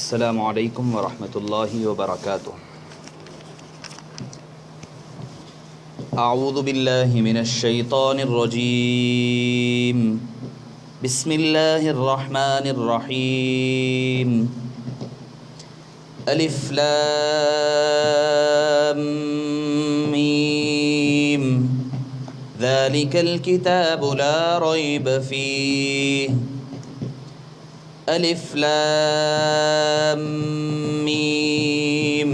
السلام علیکم ورحمۃ اللہ وبرکاتہ۔ اعوذ باللہ من الشیطان الرجیم، بسم اللہ الرحمن الرحیم۔ الف لام میم، ذالک الکتاب لا ریب فیہ۔ الف لام میم،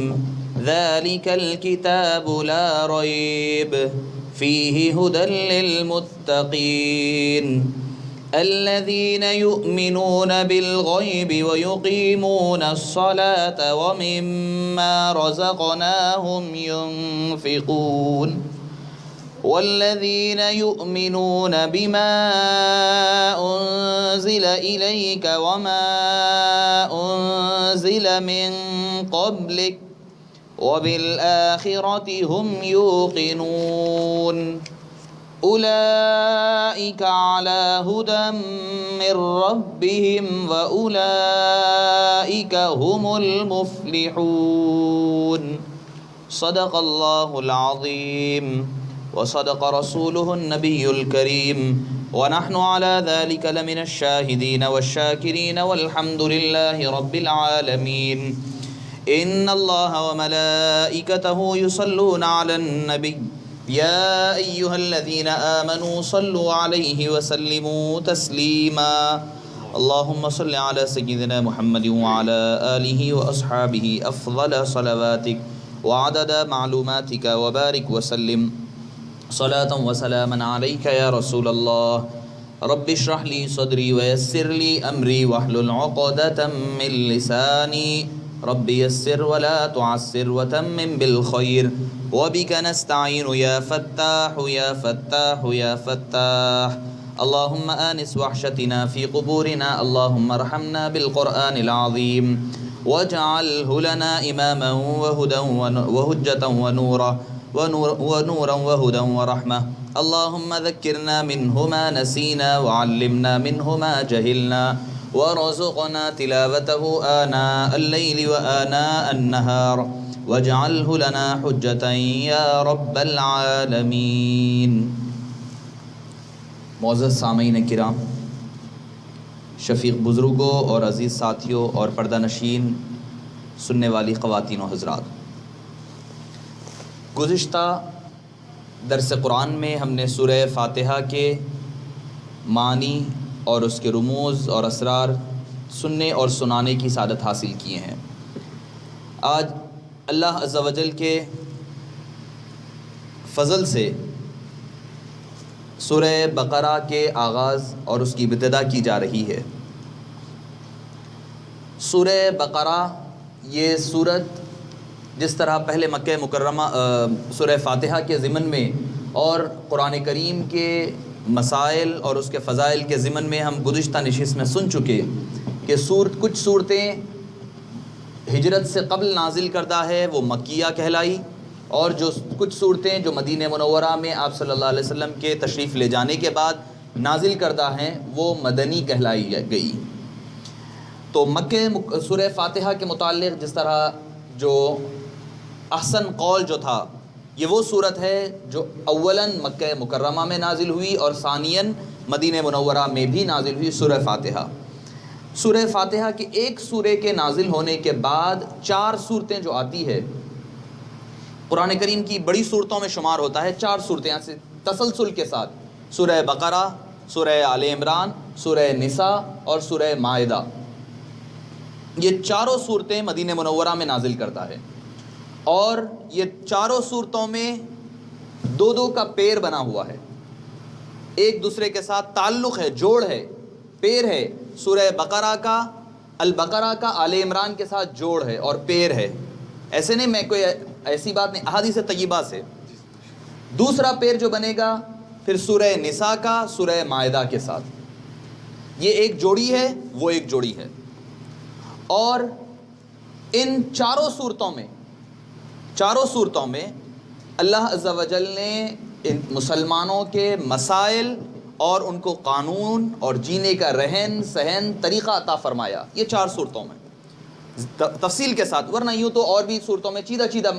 ذالک الکتاب لا ریب فیہ ھدی للمتقین الذین یؤمنون بالغیب ویقیمون الصلاة ومما رزقناہم ینفقون والذین یؤمنون بما انزل الیک وما انزل من قبلک وبالآخرة هم یوقنون اولئک علی ھدی من ربہم واولئک هم المفلحون۔ صدق اللہ العظیم وصدق رسوله النبی الکریم ونحن على ذلك لمن الشاہدین والشاکرین والحمد للہ رب العالمین۔ ان اللہ وملائکته یصلون علی النبی یا ایہا الذین آمنوا صلوا علیہ وسلموا تسلیما۔ اللہم صل علی سیدنا محمد وعلی آلہ واصحابہ افضل صلواتک وعدد معلوماتک وبارک وسلم صلاة وسلاما علیک یا رسول اللہ۔ رب اشرح لی صدری ویسر لی امری واحلل عقدۃ من لسانی رب یسر ولا تعسر وتمم بالخیر وبک نستعین یا فتاح یا فتاح یا فتاح۔ اللہم آنس وحشتنا فی قبورنا، اللہم ارحمنا بالقرآن العظیم واجعلہ لنا اماما وہدى وحجة ونورا وهدى ورحمة۔ اللهم ذكرنا منه ما نسينا وعلمنا منه ما جهلنا وارزقنا تلاوته آناء الليل وآناء النهار واجعله لنا حجة يا رب العالمين۔ معزز سامعین کرام، شفیق بزرگوں اور عزیز ساتھیوں اور پردہ نشین سننے والی خواتین و حضرات، گزشتہ درس قرآن میں ہم نے سورہ فاتحہ کے معنی اور اس کے رموز اور اسرار سننے اور سنانے کی سعادت حاصل کیے ہیں۔ آج اللہ عز و جل کے فضل سے سورہ بقرہ کے آغاز اور اس کی ابتدا کی جا رہی ہے۔ سورہ بقرہ یہ سورت جس طرح پہلے مکہ مکرمہ سورہ فاتحہ کے ضمن میں اور قرآن کریم کے مسائل اور اس کے فضائل کے ضمن میں ہم گزشتہ نشست میں سن چکے کہ کچھ صورتیں ہجرت سے قبل نازل کردہ ہے وہ مکیہ کہلائی، اور جو کچھ صورتیں جو مدینہ منورہ میں آپ صلی اللہ علیہ وسلم کے تشریف لے جانے کے بعد نازل کردہ ہیں وہ مدنی کہلائی گئی۔ تو مکہ سورہ فاتحہ کے متعلق جس طرح جو احسن قول جو تھا، یہ وہ صورت ہے جو اولاً مکہ مکرمہ میں نازل ہوئی اور ثانیاً مدینہ منورہ میں بھی نازل ہوئی سورہ فاتحہ۔ سورہ فاتحہ کے ایک سورے کے نازل ہونے کے بعد 4 صورتیں جو آتی ہے، قرآن کریم کی بڑی صورتوں میں شمار ہوتا ہے 4 صورتیں یہاں سے تسلسل کے ساتھ، سورہ بقرہ، سورہ آل عمران، سورہ نساء اور سورہ مائدہ۔ یہ چاروں صورتیں مدینہ منورہ میں نازل کرتا ہے، اور یہ چاروں صورتوں میں 2 کا پیر بنا ہوا ہے، ایک دوسرے کے ساتھ تعلق ہے، جوڑ ہے، پیر ہے۔ سورہ بقرہ کا البقرہ کا آل عمران کے ساتھ جوڑ ہے اور پیر ہے، ایسے نہیں، میں کوئی ایسی بات نہیں، احادیث طیبہ سے۔ دوسرا پیر جو بنے گا پھر سورہ نساء کا سورہ مائدہ کے ساتھ، یہ ایک جوڑی ہے، وہ ایک جوڑی ہے۔ اور ان چاروں صورتوں میں اللہ عز و جل نے مسلمانوں کے مسائل اور ان کو قانون اور جینے کا رہن سہن طریقہ عطا فرمایا، یہ 4 صورتوں میں۔ تفصیل کے ساتھ، ورنہ یوں تو اور بھی صورتوں میں چیدہ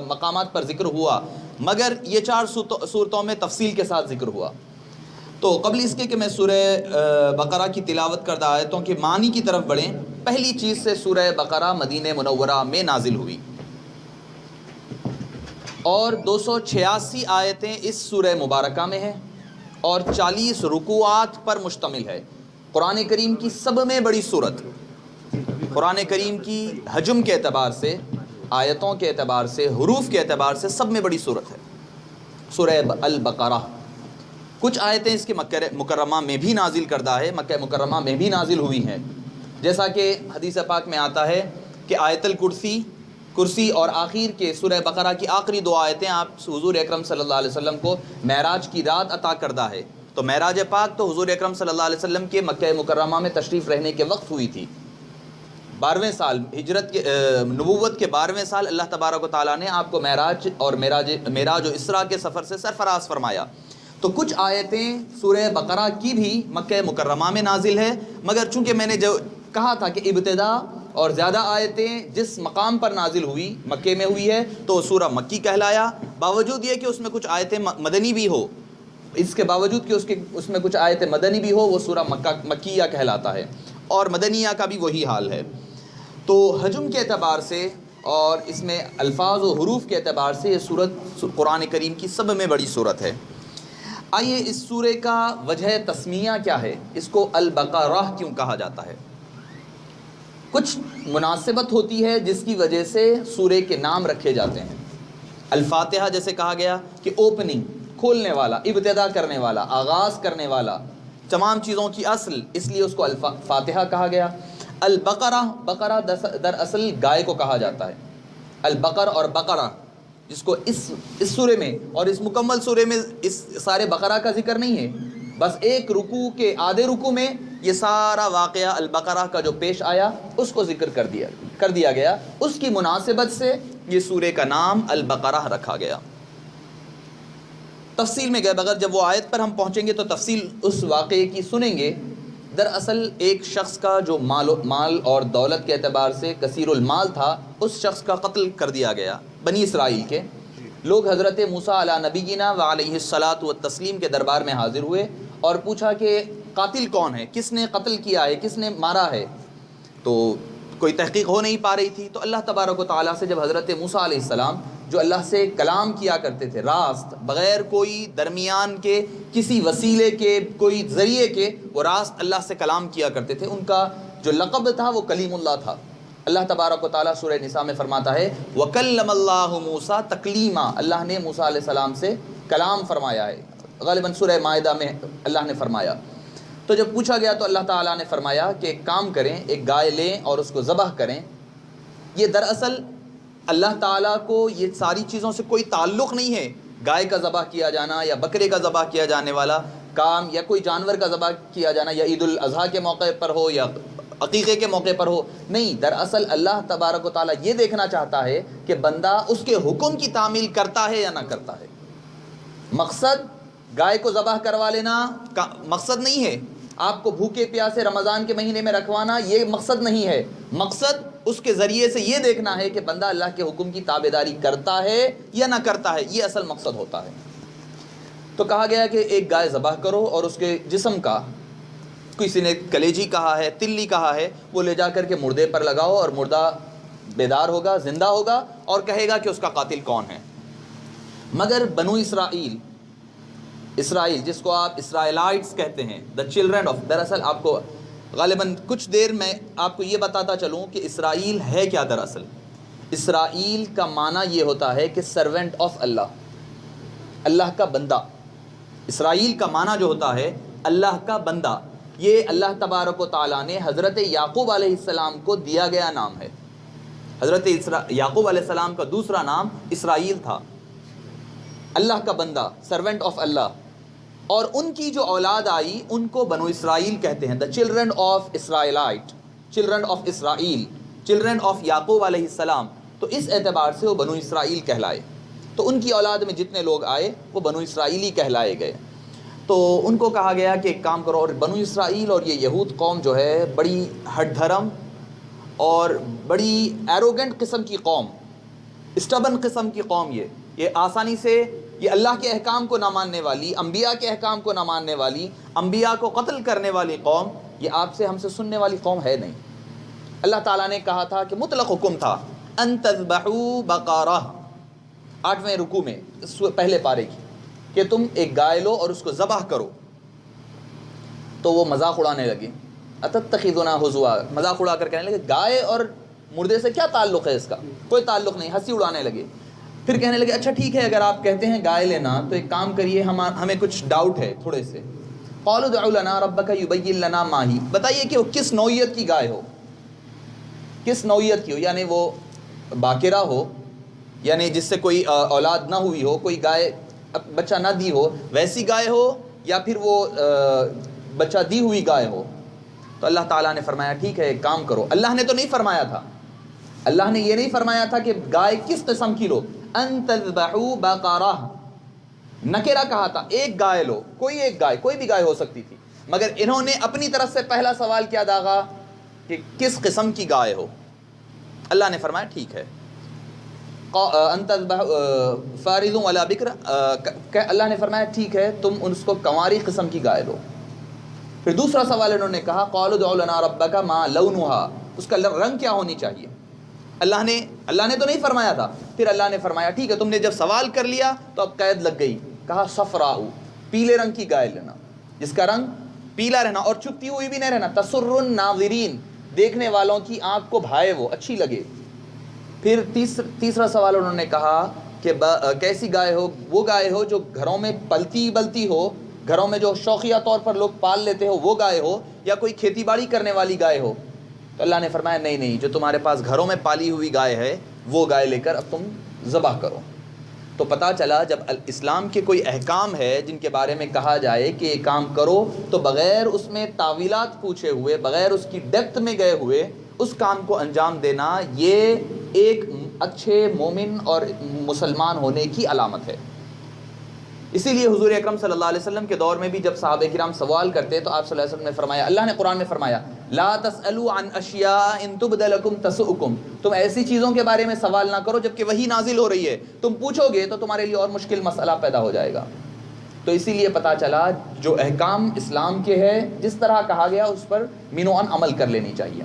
مقامات پر ذکر ہوا، مگر یہ 4 صورتوں میں تفصیل کے ساتھ ذکر ہوا۔ تو قبل اس کے کہ میں سورہ بقرہ کی تلاوت کردہ آیتوں کے معنی کی طرف بڑھیں، پہلی چیز سے سورہ بقرہ مدینہ منورہ میں نازل ہوئی، اور 286 آیتیں اس سورہ مبارکہ میں ہیں، اور 40 رکوعات پر مشتمل ہے۔ قرآن کریم کی سب میں بڑی سورت، قرآن کریم کی حجم کے اعتبار سے، آیتوں کے اعتبار سے، حروف کے اعتبار سے سب میں بڑی سورت ہے سورہ البقرہ۔ کچھ آیتیں اس کے مکہ مکرمہ میں بھی نازل کردہ ہے، مکہ مکرمہ میں بھی نازل ہوئی ہیں، جیسا کہ حدیث پاک میں آتا ہے کہ آیت کرسی اور آخر کے سورہ بقرہ کی آخری 2 آیتیں آپ حضور اکرم صلی اللہ علیہ وسلم کو معراج کی رات عطا کردہ ہے۔ تو معراج پاک تو حضور اکرم صلی اللہ علیہ وسلم کے مکہ مکرمہ میں تشریف رہنے کے وقت ہوئی تھی، 12ویں سال ہجرت کے نبوت کے 12ویں سال اللہ تبارک و تعالیٰ نے آپ کو معراج و اسراء کے سفر سے سرفراز فرمایا۔ تو کچھ آیتیں سورہ بقرہ کی بھی مکہ مکرمہ میں نازل ہے، مگر چونکہ میں نے جو کہا تھا کہ ابتدا اور زیادہ آیتیں جس مقام پر نازل ہوئی مکے میں ہوئی ہے تو سورہ مکی کہلایا، باوجود یہ کہ اس میں کچھ آیتیں مدنی بھی ہو، اس کے باوجود کہ اس میں کچھ آیتیں مدنی بھی ہو، وہ سورہ مکیہ کہلاتا ہے، اور مدنیہ کا بھی وہی حال ہے۔ تو حجم کے اعتبار سے اور اس میں الفاظ و حروف کے اعتبار سے یہ سورت قرآن کریم کی سب میں بڑی سورت ہے۔ آئیے اس سورے کا وجہ تسمیہ کیا ہے، اس کو البقرہ کیوں کہا جاتا ہے؟ کچھ مناسبت ہوتی ہے جس کی وجہ سے سورے کے نام رکھے جاتے ہیں۔ الفاتحہ جیسے کہا گیا کہ اوپننگ، کھولنے والا، ابتدا کرنے والا، آغاز کرنے والا، تمام چیزوں کی اصل، اس لیے اس کو فاتحہ کہا گیا۔ البقرہ، بقرہ دراصل گائے کو کہا جاتا ہے۔ البقر اور بقرہ، جس کو اس سورے میں اور اس مکمل سورے میں اس سارے بقرہ کا ذکر نہیں ہے، بس ایک رکوع کے آدھے رکوع میں یہ سارا واقعہ البقرہ کا جو پیش آیا اس کو ذکر کر دیا گیا، اس کی مناسبت سے یہ سورے کا نام البقرہ رکھا گیا۔ تفصیل میں گئے بغیر جب وہ آیت پر ہم پہنچیں گے تو تفصیل اس واقعے کی سنیں گے۔ دراصل ایک شخص کا جو مال اور دولت کے اعتبار سے کثیر المال تھا، اس شخص کا قتل کر دیا گیا۔ بنی اسرائیل کے لوگ حضرت موسیٰ علیہ نبینا و علیہ الصلاۃ والتسلیم کے دربار میں حاضر ہوئے اور پوچھا کہ قاتل کون ہے، کس نے قتل کیا ہے، کس نے مارا ہے؟ تو کوئی تحقیق ہو نہیں پا رہی تھی۔ تو اللہ تبارک و تعالیٰ سے جب حضرت موسیٰ علیہ السلام جو اللہ سے کلام کیا کرتے تھے راست، بغیر کوئی درمیان کے، کسی وسیلے کے، کوئی ذریعے کے، وہ راست اللہ سے کلام کیا کرتے تھے، ان کا جو لقب تھا وہ کلیم اللہ تھا۔ اللہ تبارک و تعالیٰ سورہ نساء میں فرماتا ہے وَكَلَّمَ اللَّهُ مُوسَىٰ تَكْلِيمًا، اللہ نے موسیٰ علیہ السلام سے کلام فرمایا ہے، غالباً سورہ مائدہ میں اللہ نے فرمایا۔ تو جب پوچھا گیا تو اللہ تعالیٰ نے فرمایا کہ ایک کام کریں، ایک گائے لیں اور اس کو ذبح کریں۔ یہ دراصل اللہ تعالیٰ کو یہ ساری چیزوں سے کوئی تعلق نہیں ہے، گائے کا ذبح کیا جانا یا بکرے کا ذبح کیا جانے والا کام یا کوئی جانور کا ذبح کیا جانا، یا عید الاضحیٰ کے موقع پر ہو یا عقیقے کے موقع پر ہو، نہیں، دراصل اللہ تبارک و تعالیٰ یہ دیکھنا چاہتا ہے کہ بندہ اس کے حکم کی تعمیل کرتا ہے یا نہ کرتا ہے۔ مقصد گائے کو ذبح کروا لینا کا مقصد نہیں ہے، آپ کو بھوکے پیاسے رمضان کے مہینے میں رکھوانا یہ مقصد نہیں ہے، مقصد اس کے ذریعے سے یہ دیکھنا ہے کہ بندہ اللہ کے حکم کی تابعداری کرتا ہے یا نہ کرتا ہے، یہ اصل مقصد ہوتا ہے۔ تو کہا گیا کہ ایک گائے ذبح کرو اور اس کے جسم کا، کسی نے کلیجی کہا ہے، تلی کہا ہے، وہ لے جا کر کے مردے پر لگاؤ اور مردہ بیدار ہوگا، زندہ ہوگا اور کہے گا کہ اس کا قاتل کون ہے۔ مگر بنو اسرائیل جس کو آپ اسرائیلائٹس کہتے ہیں، دا چلڈرن آف، دراصل آپ کو غالباً کچھ دیر میں آپ کو یہ بتاتا چلوں کہ اسرائیل ہے کیا۔ دراصل اسرائیل کا معنی یہ ہوتا ہے کہ سرونٹ آف اللہ، اللہ کا بندہ۔ اسرائیل کا معنی جو ہوتا ہے اللہ کا بندہ، یہ اللہ تبارک و تعالیٰ نے حضرت یعقوب علیہ السلام کو دیا گیا نام ہے۔ حضرت یعقوب علیہ السلام کا دوسرا نام اسرائیل تھا، اللہ کا بندہ، سرونٹ آف اللہ۔ اور ان کی جو اولاد آئی ان کو بنو اسرائیل کہتے ہیں، the children of Israelite, children of Israel, children of یعقوب علیہ السلام۔ تو اس اعتبار سے وہ بنو اسرائیل کہلائے، تو ان کی اولاد میں جتنے لوگ آئے وہ بنو اسرائیلی کہلائے گئے۔ تو ان کو کہا گیا کہ ایک کام کرو، اور بنو اسرائیل اور یہ یہود قوم جو ہے بڑی ہٹ دھرم اور بڑی ایروگنٹ قسم کی قوم، اسٹبن قسم کی قوم، یہ آسانی سے یہ اللہ کے احکام کو نہ ماننے والی، انبیاء کے احکام کو نہ ماننے والی، انبیاء کو قتل کرنے والی قوم، یہ آپ سے ہم سے سننے والی قوم ہے نہیں۔ اللہ تعالیٰ نے کہا تھا کہ مطلق حکم تھا ان تذبحوا بقرہ، 8ویں رکوع میں پہلے پارے کی، کہ تم ایک گائے لو اور اس کو ذبح کرو۔ تو وہ مذاق اڑانے لگے، اتتخذنا ہزوا، مذاق اڑا کر کہنے لگے گائے اور مردے سے کیا تعلق ہے، اس کا کوئی تعلق نہیں، ہنسی اڑانے لگے۔ پھر کہنے لگے اچھا ٹھیک ہے، اگر آپ کہتے ہیں گائے لینا تو ایک کام کریے، ہمیں کچھ ڈاؤٹ ہے تھوڑے سے۔ قالوا ادع لنا ربک یبین لنا ما ہی، بتائیے کہ وہ کس نوعیت کی گائے ہو، کس نوعیت کی ہو، یعنی وہ باقرہ ہو، یعنی جس سے کوئی اولاد نہ ہوئی ہو، کوئی گائے بچہ نہ دی ہو، ویسی گائے ہو، یا پھر وہ بچہ دی ہوئی گائے ہو۔ تو اللہ تعالیٰ نے فرمایا ٹھیک ہے ایک کام کرو، اللہ نے تو نہیں فرمایا تھا، اللہ نے یہ نہیں فرمایا تھا کہ گائے کس قسم کی لو، ان تذبحوا بقرہ، نکرہ کہا تھا، ایک گائے لو، کوئی ایک گائے، کوئی بھی گائے ہو سکتی تھی، مگر انہوں نے اپنی طرف سے پہلا سوال کیا داغا کہ کس قسم کی گائے ہو۔ اللہ نے فرمایا ٹھیک ہے، ان تذبحوا فارض ولا بکر، اللہ نے فرمایا ٹھیک ہے تم اس کو کنواری قسم کی گائے لو۔ پھر دوسرا سوال انہوں نے کہا قالوا ادع لنا ربک ما لونھا، اس کا رنگ کیا ہونی چاہیے۔ اللہ نے تو نہیں فرمایا تھا، پھر اللہ نے فرمایا ٹھیک ہے تم نے جب سوال کر لیا تو اب قید لگ گئی، کہا صفراء، پیلے رنگ کی گائے لینا، جس کا رنگ پیلا رہنا اور چھپتی ہوئی بھی نہیں رہنا، تسر الناظرین، دیکھنے والوں کی آنکھ کو بھائے، وہ اچھی لگے۔ پھر تیسرا سوال انہوں نے کہا کہ کیسی گائے ہو، وہ گائے ہو جو گھروں میں پلتی بلتی ہو، گھروں میں جو شوقیہ طور پر لوگ پال لیتے ہو وہ گائے ہو، یا کوئی کھیتی باڑی کرنے والی گائے ہو۔ تو اللہ نے فرمایا نہیں، جو تمہارے پاس گھروں میں پالی ہوئی گائے ہے وہ گائے لے کر اب تم ذبح کرو۔ تو پتہ چلا جب اسلام کے کوئی احکام ہے جن کے بارے میں کہا جائے کہ یہ کام کرو، تو بغیر اس میں تعویلات پوچھے ہوئے، بغیر اس کی ڈیپتھ میں گئے ہوئے اس کام کو انجام دینا، یہ ایک اچھے مومن اور مسلمان ہونے کی علامت ہے۔ اسی لیے حضور اکرم صلی اللہ علیہ وسلم کے دور میں بھی جب صحابہ کرام سوال کرتے تو آپ صلی اللہ علیہ وسلم نے فرمایا، اللہ نے قرآن میں فرمایا لا تسألوا عن اشیاء ان تبد لکم تسؤکم، تم ایسی چیزوں کے بارے میں سوال نہ کرو جبکہ وحی نازل ہو رہی ہے، تم پوچھو گے تو تمہارے لیے اور مشکل مسئلہ پیدا ہو جائے گا۔ تو اسی لیے پتہ چلا جو احکام اسلام کے ہے جس طرح کہا گیا اس پر مینوان عمل کر لینی چاہیے۔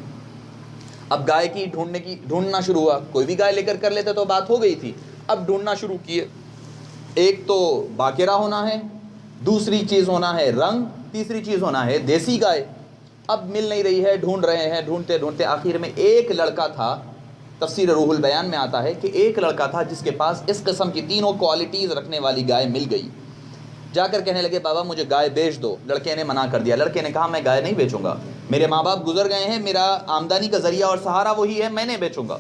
اب گائے کی ڈھونڈنا شروع ہوا، کوئی بھی گائے لے کر لیتے تو بات ہو گئی تھی، اب ڈھونڈنا شروع کیے، ایک تو باقرہ ہونا ہے، دوسری چیز ہونا ہے رنگ، تیسری چیز ہونا ہے دیسی گائے۔ اب مل نہیں رہی ہے، ڈھونڈ رہے ہیں، ڈھونڈتے آخر میں ایک لڑکا تھا، تفسیر روح البیان میں آتا ہے کہ ایک لڑکا تھا جس کے پاس اس قسم کی تینوں کوالٹیز رکھنے والی گائے مل گئی۔ جا کر کہنے لگے بابا مجھے گائے بیچ دو، لڑکے نے منع کر دیا۔ لڑکے نے کہا میں گائے نہیں بیچوں گا، میرے ماں باپ گزر گئے ہیں، میرا آمدنی کا ذریعہ اور سہارا وہی ہے، میں نہیں بیچوں گا۔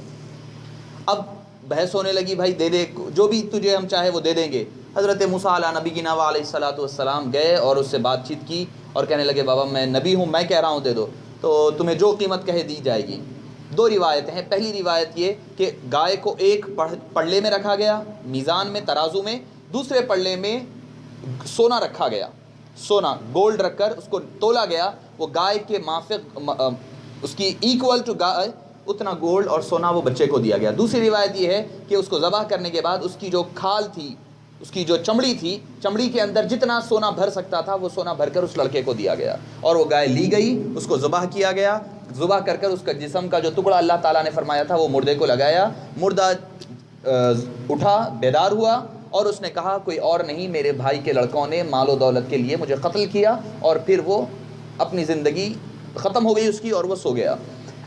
اب بحث ہونے لگی، بھائی دے دے، جو بھی تجھے ہم چاہے وہ دے دیں گے۔ حضرت موسیٰ علیہ نبینا علیہ الصلوۃ والسلام گئے اور اس سے بات چیت کی اور کہنے لگے بابا میں نبی ہوں، میں کہہ رہا ہوں دے دو، تو تمہیں جو قیمت کہے دی جائے گی۔ دو روایتیں ہیں، پہلی روایت یہ کہ گائے کو ایک پڑلے میں رکھا گیا، میزان میں، ترازو میں، دوسرے پڑلے میں سونا رکھا گیا، سونا گولڈ رکھ کر اس کو تولا گیا، وہ گائے کے مافق اس کی ایکول ٹو گائے اتنا گولڈ اور سونا وہ بچے کو دیا گیا۔ دوسری روایت یہ ہے کہ اس کو ذبح کرنے کے بعد اس کی جو کھال تھی، اس کی جو چمڑی تھی، چمڑی کے اندر جتنا سونا بھر سکتا تھا وہ سونا بھر کر اس لڑکے کو دیا گیا، اور وہ گائے لی گئی، اس کو ذبح کیا گیا۔ ذبح کر اس کا جسم کا جو ٹکڑا اللہ تعالیٰ نے فرمایا تھا وہ مردے کو لگایا، مردہ اٹھا، بیدار ہوا، اور اس نے کہا کوئی اور نہیں، میرے بھائی کے لڑکوں نے مال و دولت کے لیے مجھے قتل کیا، اور پھر وہ اپنی زندگی ختم ہو گئی اس کی اور وہ سو گیا۔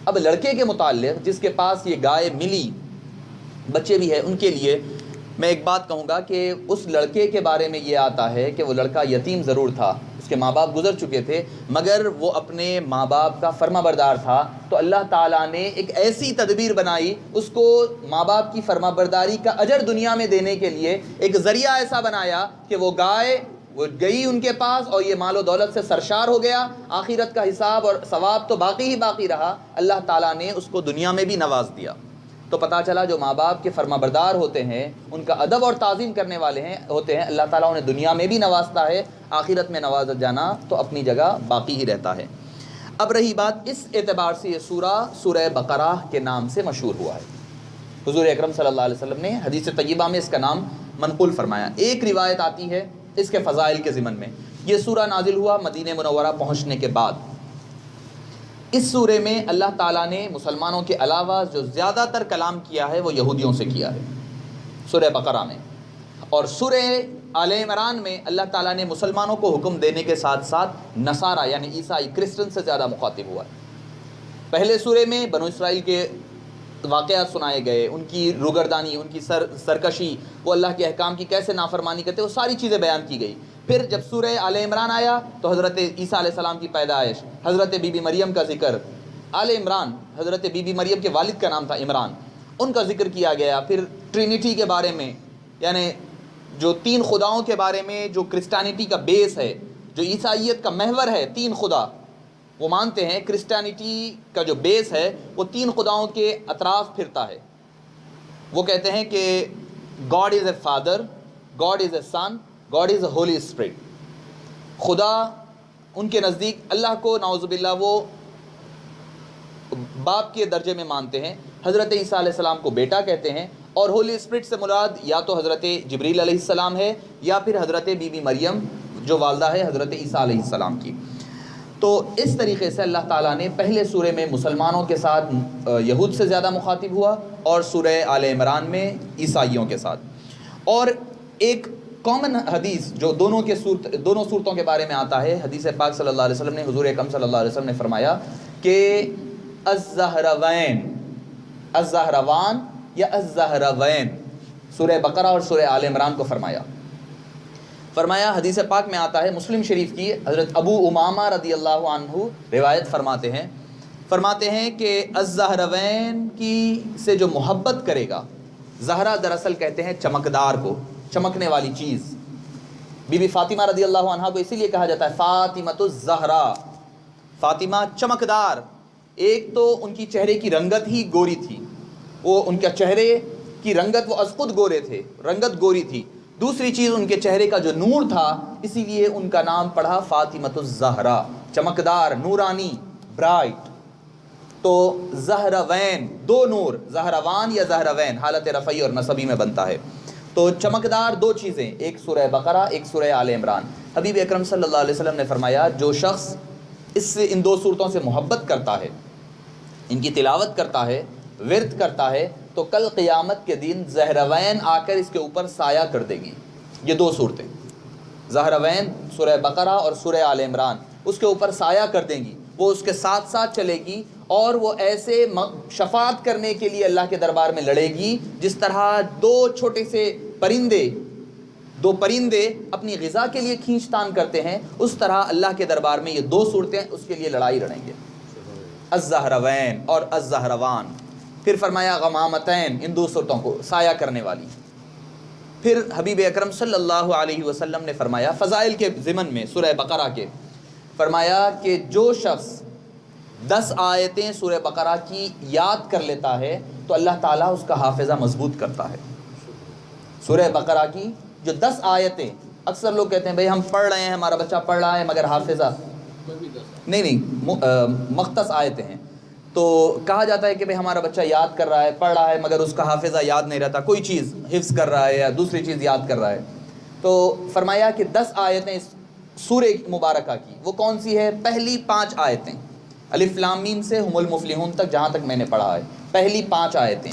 اب لڑکے کے متعلق جس کے پاس یہ گائے ملی، بچے بھی ہیں، ان کے لیے میں ایک بات کہوں گا کہ اس لڑکے کے بارے میں یہ آتا ہے کہ وہ لڑکا یتیم ضرور تھا، اس کے ماں باپ گزر چکے تھے، مگر وہ اپنے ماں باپ کا فرما بردار تھا، تو اللہ تعالیٰ نے ایک ایسی تدبیر بنائی، اس کو ماں باپ کی فرما برداری کا اجر دنیا میں دینے کے لیے ایک ذریعہ ایسا بنایا کہ وہ گائے وہ گئی ان کے پاس اور یہ مال و دولت سے سرشار ہو گیا، آخرت کا حساب اور ثواب تو باقی ہی باقی رہا، اللہ تعالیٰ نے اس کو دنیا میں بھی نواز دیا۔ تو پتہ چلا جو ماں باپ کے فرما بردار ہوتے ہیں، ان کا ادب اور تعظیم کرنے والے ہوتے ہیں، اللہ تعالیٰ انہیں دنیا میں بھی نوازتا ہے، آخرت میں نوازا جانا تو اپنی جگہ باقی ہی رہتا ہے۔ اب رہی بات اس اعتبار سے یہ سورہ سورہ بقرہ کے نام سے مشہور ہوا ہے. حضور اکرم صلی اللہ علیہ وسلم نے حدیث طیبہ میں اس کا نام منقول فرمایا. ایک روایت آتی ہے اس کے فضائل کے ضمن میں، یہ سورہ نازل ہوا مدینہ منورہ پہنچنے کے بعد. اس سورے میں اللہ تعالیٰ نے مسلمانوں کے علاوہ جو زیادہ تر کلام کیا ہے وہ یہودیوں سے کیا ہے سورہ بقرہ میں. اور سورہ آل عمران میں اللہ تعالیٰ نے مسلمانوں کو حکم دینے کے ساتھ ساتھ نصارہ یعنی عیسائی کرسچن سے زیادہ مخاطب ہوا ہے. پہلے سورے میں بنو اسرائیل کے واقعات سنائے گئے، ان کی روگردانی، ان کی سرکشی، وہ اللہ کے احکام کی کیسے نافرمانی کرتے، وہ ساری چیزیں بیان کی گئی. پھر جب سورہ آل عمران آیا تو حضرت عیسیٰ علیہ السلام کی پیدائش، حضرت بی بی مریم کا ذکر. آل عمران حضرت بی بی مریم کے والد کا نام تھا عمران، ان کا ذکر کیا گیا. پھر ٹرینٹی کے بارے میں، یعنی جو تین خداؤں کے بارے میں جو کرسچینٹی کا بیس ہے، جو عیسائیت کا محور ہے، تین خدا وہ مانتے ہیں. کرسچینٹی کا جو بیس ہے وہ تین خداؤں کے اطراف پھرتا ہے. وہ کہتے ہیں کہ God is a father, God is a son, God is a holy spirit. خدا ان کے نزدیک اللہ کو نعوذ باللہ وہ باپ کے درجے میں مانتے ہیں. حضرت عیسیٰ علیہ السلام کو بیٹا کہتے ہیں. اور ہولی اسپرٹ سے مراد یا تو حضرت جبریل علیہ السلام ہے یا پھر حضرت بی بی مریم جو والدہ ہے حضرت عیسیٰ علیہ السلام کی. تو اس طریقے سے اللہ تعالیٰ نے پہلے سورے میں مسلمانوں کے ساتھ یہود سے زیادہ مخاطب ہوا، اور سورہ آل عمران میں عیسائیوں کے ساتھ. اور ایک کامن حدیث جو دونوں صورتوں کے بارے میں آتا ہے، حدیث پاک صلی اللہ علیہ وسلم نے، حضور اکرم صلی اللہ علیہ وسلم نے فرمایا کہ الزہروان یا الزہروین، سورہ بقرہ اور سورہ آل عمران کو فرمایا حدیث پاک میں آتا ہے، مسلم شریف کی، حضرت ابو امامہ رضی اللہ عنہ روایت فرماتے ہیں کہ الزہروین کی سے جو محبت کرے گا، زہرا دراصل کہتے ہیں چمکدار کو، چمکنے والی چیز. بی بی فاطمہ رضی اللہ عنہ کو اسی لیے کہا جاتا ہے فاطمۃ الزہرا، فاطمہ چمکدار. ایک تو ان کی چہرے کی رنگت ہی گوری تھی، وہ ان کا چہرے کی رنگت وہ از خود گورے تھے، رنگت گوری تھی. دوسری چیز ان کے چہرے کا جو نور تھا، اسی لیے ان کا نام پڑھا فاطمۃ الزہرا، چمکدار، نورانی، برائٹ. تو زہروین، دو نور، زہروان یا زہروین حالت رفعی اور نصبی میں بنتا ہے. تو چمکدار دو چیزیں، ایک سورہ بقرہ، ایک سورہ آل عمران. حبیب اکرم صلی اللہ علیہ وسلم نے فرمایا جو شخص ان دو صورتوں سے محبت کرتا ہے، ان کی تلاوت کرتا ہے، ورد کرتا ہے، تو کل قیامت کے دن زہروین آ کر اس کے اوپر سایہ کر دے گی. یہ دو صورتیں، زہروین سورہ بقرہ اور سورہ آل عمران، اس کے اوپر سایہ کر دیں گی، وہ اس کے ساتھ ساتھ چلے گی، اور وہ ایسے شفاعت کرنے کے لیے اللہ کے دربار میں لڑے گی جس طرح دو چھوٹے سے دو پرندے اپنی غذا کے لیے کھینچ تان کرتے ہیں، اس طرح اللہ کے دربار میں یہ دو صورتیں اس کے لیے لڑائی لڑیں گے، الزہروین اور الزہروان. پھر فرمایا غمامتین، ان دو صورتوں کو سایہ کرنے والی. پھر حبیب اکرم صلی اللہ علیہ وسلم نے فرمایا فضائل کے ضمن میں سورہ بقرہ کے، فرمایا کہ جو شخص 10 آیتیں سورہ بقرہ کی یاد کر لیتا ہے تو اللہ تعالیٰ اس کا حافظہ مضبوط کرتا ہے. سورہ بقرہ کی جو 10 آیتیں، اکثر لوگ کہتے ہیں بھئی ہم پڑھ رہے ہیں، ہمارا بچہ پڑھ رہا ہے، مگر حافظہ نہیں، مختص آیتیں ہیں. تو کہا جاتا ہے کہ بھئی ہمارا بچہ یاد کر رہا ہے، پڑھ رہا ہے، مگر اس کا حافظہ یاد نہیں رہتا، کوئی چیز حفظ کر رہا ہے یا دوسری چیز یاد کر رہا ہے. تو فرمایا کہ 10 آیتیں اس سورہ مبارکہ کی، وہ کون سی ہے؟ پہلی 5 آیتیں، الف لام میم سے ہم المفلحون تک، جہاں تک میں نے پڑھا ہے، پہلی 5 آیتیں.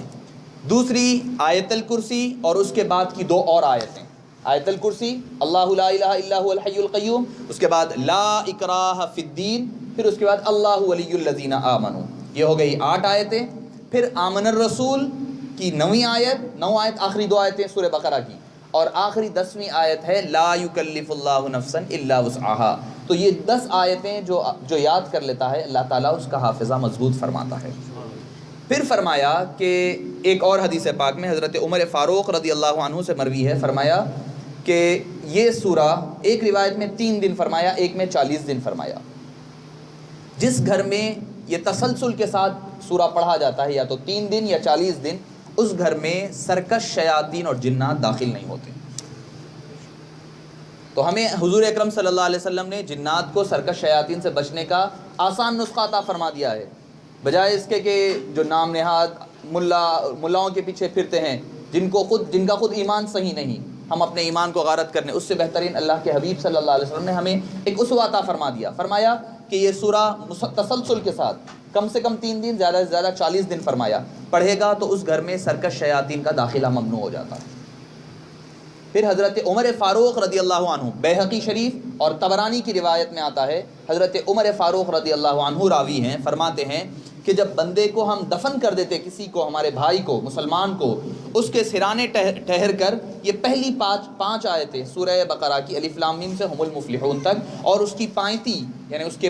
دوسری آیت الکرسی اور اس کے بعد کی 2 اور آیتیں. آیت الکرسی اللہ لا الہ الا هو الحی القیوم، اس کے بعد لا اکراہ فی الدین، پھر اس کے بعد اللہ ولی الذین آمنوا. یہ ہو گئی 8 آیتیں. پھر آمن الرسول کی 9ویں آیت، 9 آیت، آخری 2 آیتیں سورہ بقرہ کی، اور آخری 10ویں آیت ہے لا یکلف اللہ نفسا الا وسعہا. تو یہ 10 آیتیں جو یاد کر لیتا ہے اللہ تعالیٰ اس کا حافظہ مضبوط فرماتا ہے. پھر فرمایا کہ ایک اور حدیث پاک میں حضرت عمر فاروق رضی اللہ عنہ سے مروی ہے، فرمایا کہ یہ سورہ ایک روایت میں 3 دن فرمایا، ایک میں 40 دن فرمایا. جس گھر میں یہ تسلسل کے ساتھ سورہ پڑھا جاتا ہے، یا تو 3 دن یا 40 دن، اس گھر میں سرکش شیاطین اور جنات داخل نہیں ہوتے. تو ہمیں حضور اکرم صلی اللہ علیہ وسلم نے جنات کو، سرکش شیاطین سے بچنے کا آسان نسخہ عطا فرما دیا ہے، بجائے اس کے کہ جو نام نہاد ملاؤں کے پیچھے پھرتے ہیں جن کا خود ایمان صحیح نہیں، ہم اپنے ایمان کو غارت کرنے، اس سے بہترین اللہ کے حبیب صلی اللہ علیہ وسلم نے ہمیں ایک اسوہ عطا فرما دیا. فرمایا کہ یہ سورہ تسلسل کے ساتھ کم سے کم 3 دن، زیادہ سے زیادہ 40 دن فرمایا پڑھے گا تو اس گھر میں سرکش شیاطین کا داخلہ ممنوع ہو جاتا. پھر حضرت عمر فاروق رضی اللہ عنہ، بیہقی شریف اور طبرانی کی روایت میں آتا ہے، حضرت عمر فاروق رضی اللہ عنہ راوی ہیں، فرماتے ہیں کہ جب بندے کو ہم دفن کر دیتے، کسی کو، ہمارے بھائی کو، مسلمان کو، اس کے سرانے ٹھہر کر یہ پہلی 5 آیتیں سورہ بقرہ کی الف لام میم سے ہم المفلحون تک، اور اس کی پائنتی یعنی اس کے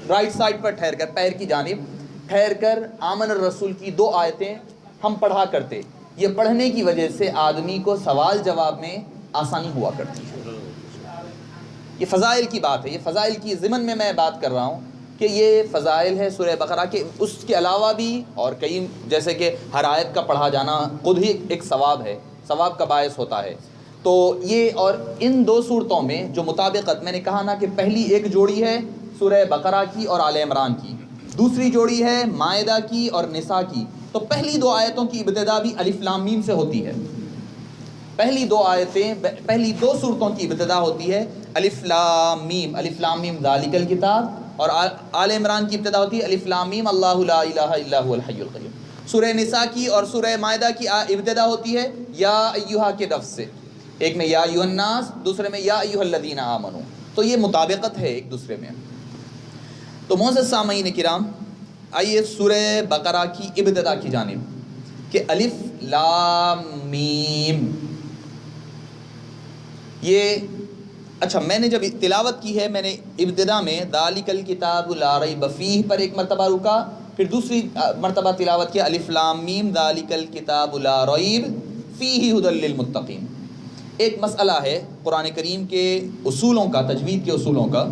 رائٹ سائڈ پر ٹھہر کر، پیر کی جانب ٹھہر کر آمن الرسول کی 2 آیتیں ہم پڑھا کرتے. یہ پڑھنے کی وجہ سے آدمی کو سوال جواب میں آسانی ہوا کرتی ہے. یہ فضائل کی بات ہے، یہ فضائل کی ضمن میں بات کر رہا ہوں کہ یہ فضائل ہے سورہ بقرہ کے. اس کے علاوہ بھی اور کئی، جیسے کہ ہر آیت کا پڑھا جانا خود ہی ایک ثواب ہے، ثواب کا باعث ہوتا ہے. تو یہ، اور ان 2 صورتوں میں جو مطابقت میں نے کہا نا کہ پہلی ایک جوڑی ہے سورہ بقرہ کی اور آل عمران کی، دوسری جوڑی ہے مائدہ کی اور نساء کی. تو پہلی 2 آیتوں کی ابتدا بھی الف لام میم سے ہوتی ہے. پہلی 2 آیتیں، پہلی 2 صورتوں کی ابتدا ہوتی ہے الف لام میم، الف لام میم ذالک الکتاب، اور آل عمران کی ابتدا ہوتی ہے الف لام میم اللہ لا الہ الا هو الحی القیوم. سورہ نساء کی اور سورہ مائدہ کی ابتدا ہوتی ہے یا ایھا کے لفظ سے، ایک میں یا ایھا الناس، دوسرے میں یا ایھا الذین آمنوا. تو یہ مطابقت ہے ایک دوسرے میں. تو معزز سامعین کرام، آئیے سورہ بقرہ کی ابتدا کی جانب کہ الف لام میم. یہ اچھا، میں نے جب تلاوت کی ہے، میں نے ابتدا میں ذالک الکتاب لا ریب فیہ پر ایک مرتبہ رکا، پھر دوسری مرتبہ تلاوت کیا الف لام میم ذالک الکتاب لا ریب فیہ ھدی للمتقین. ایک مسئلہ ہے قرآن کریم کے اصولوں کا، تجوید کے اصولوں کا،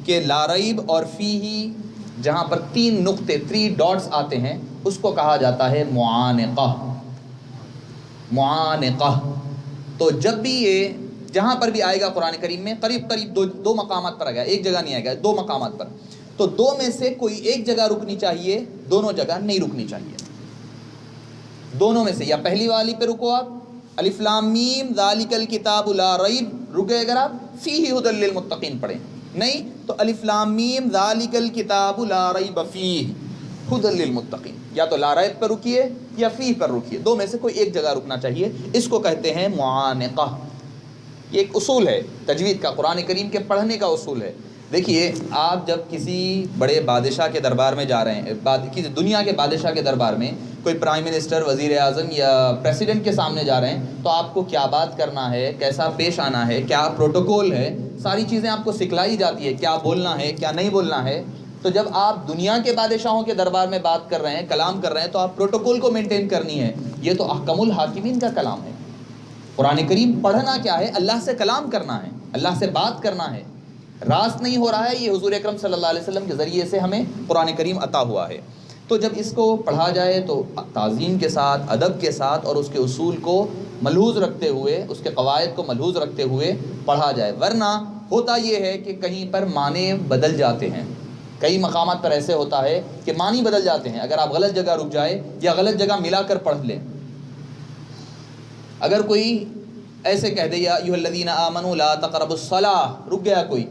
کہ لا ریب اور فیہ جہاں پر 3 نقطے 3 ڈاٹس آتے ہیں اس کو کہا جاتا ہے معانقہ. معانقہ. تو جب بھی یہ جہاں پر بھی آئے گا قرآن کریم میں، قریب 2 مقامات پر آئے گا، ایک جگہ نہیں آئے گا، 2 مقامات پر. تو 2 میں سے کوئی ایک جگہ رکنی چاہیے، دونوں جگہ نہیں رکنی چاہیے. دونوں میں سے یا پہلی والی پہ رکو آپ، الف لام میم ذالک الکتاب لا ریب، رکے اگر آپ فیہ ھدی للمتقین پڑھیں، نہیں تو الف لام میم ذالک الکتاب لا ریب فیہ ھدی للمتقین. یا تو لا ریب پر رکیے یا فیہ پر رکیے، 2 میں سے کوئی ایک جگہ رکنا چاہیے. اس کو کہتے ہیں معانقہ. یہ ایک اصول ہے تجوید کا، قرآن کریم کے پڑھنے کا اصول ہے. دیکھیے، آپ جب کسی بڑے بادشاہ کے دربار میں جا رہے ہیں، کسی دنیا کے بادشاہ کے دربار میں، کوئی پرائم منسٹر، وزیر اعظم یا پریسیڈنٹ کے سامنے جا رہے ہیں، تو آپ کو کیا بات کرنا ہے، کیسا پیش آنا ہے، کیا پروٹوکول ہے، ساری چیزیں آپ کو سکھلائی جاتی ہے، کیا بولنا ہے، کیا نہیں بولنا ہے. تو جب آپ دنیا کے بادشاہوں کے دربار میں بات کر رہے ہیں، کلام کر رہے ہیں، تو آپ پروٹوکول کو مینٹین کرنی ہے. یہ تو احکم الحاکمین کا کلام ہے. قرآن کریم پڑھنا کیا ہے؟ اللہ سے کلام کرنا ہے، اللہ سے بات کرنا ہے. راست نہیں ہو رہا ہے، یہ حضور اکرم صلی اللہ علیہ وسلم کے ذریعے سے ہمیں قرآن کریم عطا ہوا ہے. تو جب اس کو پڑھا جائے تو تعظیم کے ساتھ، ادب کے ساتھ اور اس کے اصول کو ملحوظ رکھتے ہوئے، اس کے قواعد کو ملحوظ رکھتے ہوئے پڑھا جائے. ورنہ ہوتا یہ ہے کہ کہیں پر معنی بدل جاتے ہیں. کئی مقامات پر ایسے ہوتا ہے کہ معنی بدل جاتے ہیں. اگر آپ غلط جگہ رک جائے یا غلط جگہ ملا کر پڑھ لیں، اگر کوئی ایسے کہہ دے یا ایھا الذین آمنوا لا تقربوا الصلاۃ، رک گیا کوئی،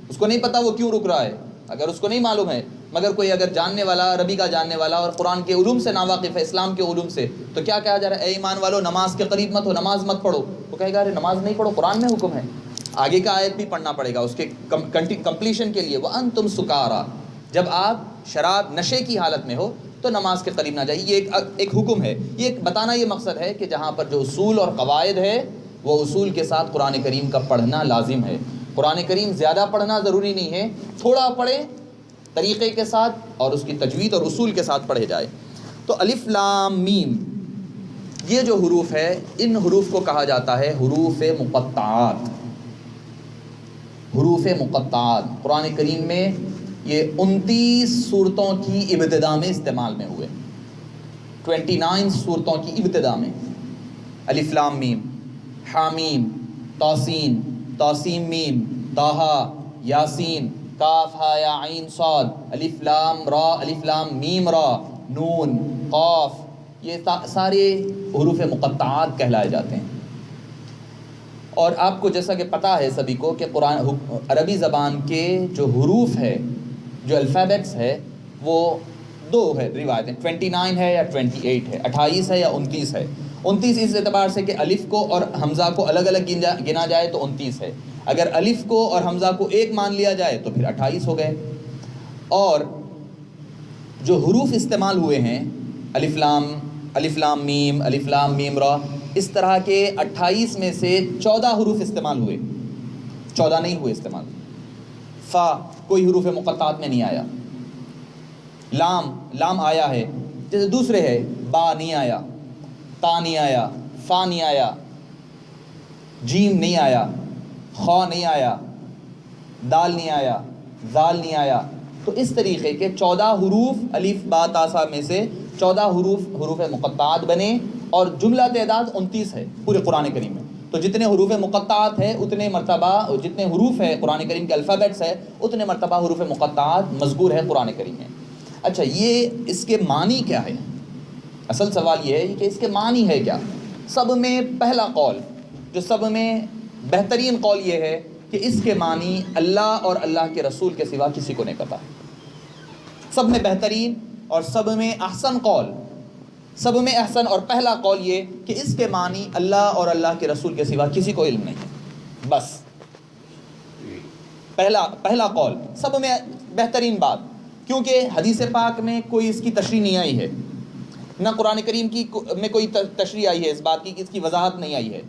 اس کو نہیں پتا وہ کیوں رک رہا ہے، اگر اس کو نہیں معلوم ہے، مگر کوئی اگر جاننے والا، عربی کا جاننے والا اور قرآن کے علوم سے ناواقف ہے، اسلام کے علوم سے، تو کیا کہا جا رہا ہے؟ اے ایمان والو، نماز کے قریب مت ہو، نماز مت پڑھو. وہ کہے گا ارے نماز نہیں پڑھو، قرآن میں حکم ہے. آگے کا آیت بھی پڑھنا پڑے گا اس کے کمپلیشن کے لیے. وَأَنْتُمْ سُكَارَىٰ، جب آپ شراب نشے کی حالت میں ہو تو نماز کے قریب نہ جائیے. یہ ایک حکم ہے. یہ بتانا یہ مقصد ہے کہ جہاں پر جو اصول اور قواعد ہے، وہ اصول کے ساتھ قرآن کریم کا پڑھنا لازم ہے. قرآن کریم زیادہ پڑھنا ضروری نہیں ہے، تھوڑا پڑھیں طریقے کے ساتھ اور اس کی تجوید اور اصول کے ساتھ پڑھے جائے. تو الف لام میم، یہ جو حروف ہے، ان حروف کو کہا جاتا ہے حروف مقطعات. حروف مقطعات قرآن کریم میں یہ 29 صورتوں کی ابتدا میں استعمال میں ہوئے. 29 صورتوں کی ابتدا میں الف لام میم، حامیم، طاسین، طاسیم میم، طٰہٰ، یاسین، کاف ہا یا عین صاد، الف لام را، الف لام میم را، نون قاف، یہ سارے حروف مقطعات کہلائے جاتے ہیں۔ اور آپ کو جیسا کہ پتہ ہے سبھی کو کہ قرآن عربی زبان کے جو حروف ہے، جو الفابیٹس ہے، وہ دو ہے روایتیں، 29 ہے یا 28 ہے، 28 ہے یا 29 ہے۔ 29 اس اعتبار سے کہ الف کو اور حمزہ کو الگ الگ گنا جائے تو 29 ہے، اگر الف کو اور حمزہ کو ایک مان لیا جائے تو پھر 28 ہو گئے۔ اور جو حروف استعمال ہوئے ہیں الف لام میم، الف لام میم را، اس طرح کے 28 میں سے 14 حروف استعمال ہوئے، 14 نہیں ہوئے استعمال۔ فا کوئی حروف مقطعات میں نہیں آیا، لام آیا ہے، جیسے دوسرے ہے، با نہیں آیا، تا نہیں آیا، فا نہیں آیا، جیم نہیں آیا، خا نہیں آیا، دال نہیں آیا، زال نہیں آیا۔ تو اس طریقے کے 14 حروف الف با تا سا میں سے 14 حروف مقطعات بنے، اور جملہ تعداد 29 ہے پورے قرآن کریم میں۔ تو جتنے حروف مقطعات ہیں اتنے مرتبہ، جتنے حروف ہے قرآن کریم کے الفابیٹس ہے اتنے مرتبہ حروف مقطعات مذکور ہے قرآن کریم میں۔ اچھا، یہ اس کے معنی کیا ہے؟ اصل سوال یہ ہے کہ اس کے معنی ہے کیا؟ سب میں پہلا قول، جو سب میں بہترین قول یہ ہے کہ اس کے معنی اللہ اور اللہ کے رسول کے سوا کسی کو نہیں پتہ۔ سب میں بہترین اور سب میں احسن قول، سب میں احسن اور پہلا قول یہ کہ اس کے معنی اللہ اور اللہ کے رسول کے سوا کسی کو علم نہیں ہے، بس پہلا قول، سب میں بہترین بات، کیونکہ حدیث پاک میں کوئی اس کی تشریح نہیں آئی ہے، نہ قرآن کریم میں کوئی تشریح آئی ہے اس بات کی، کہ اس کی وضاحت نہیں آئی ہے۔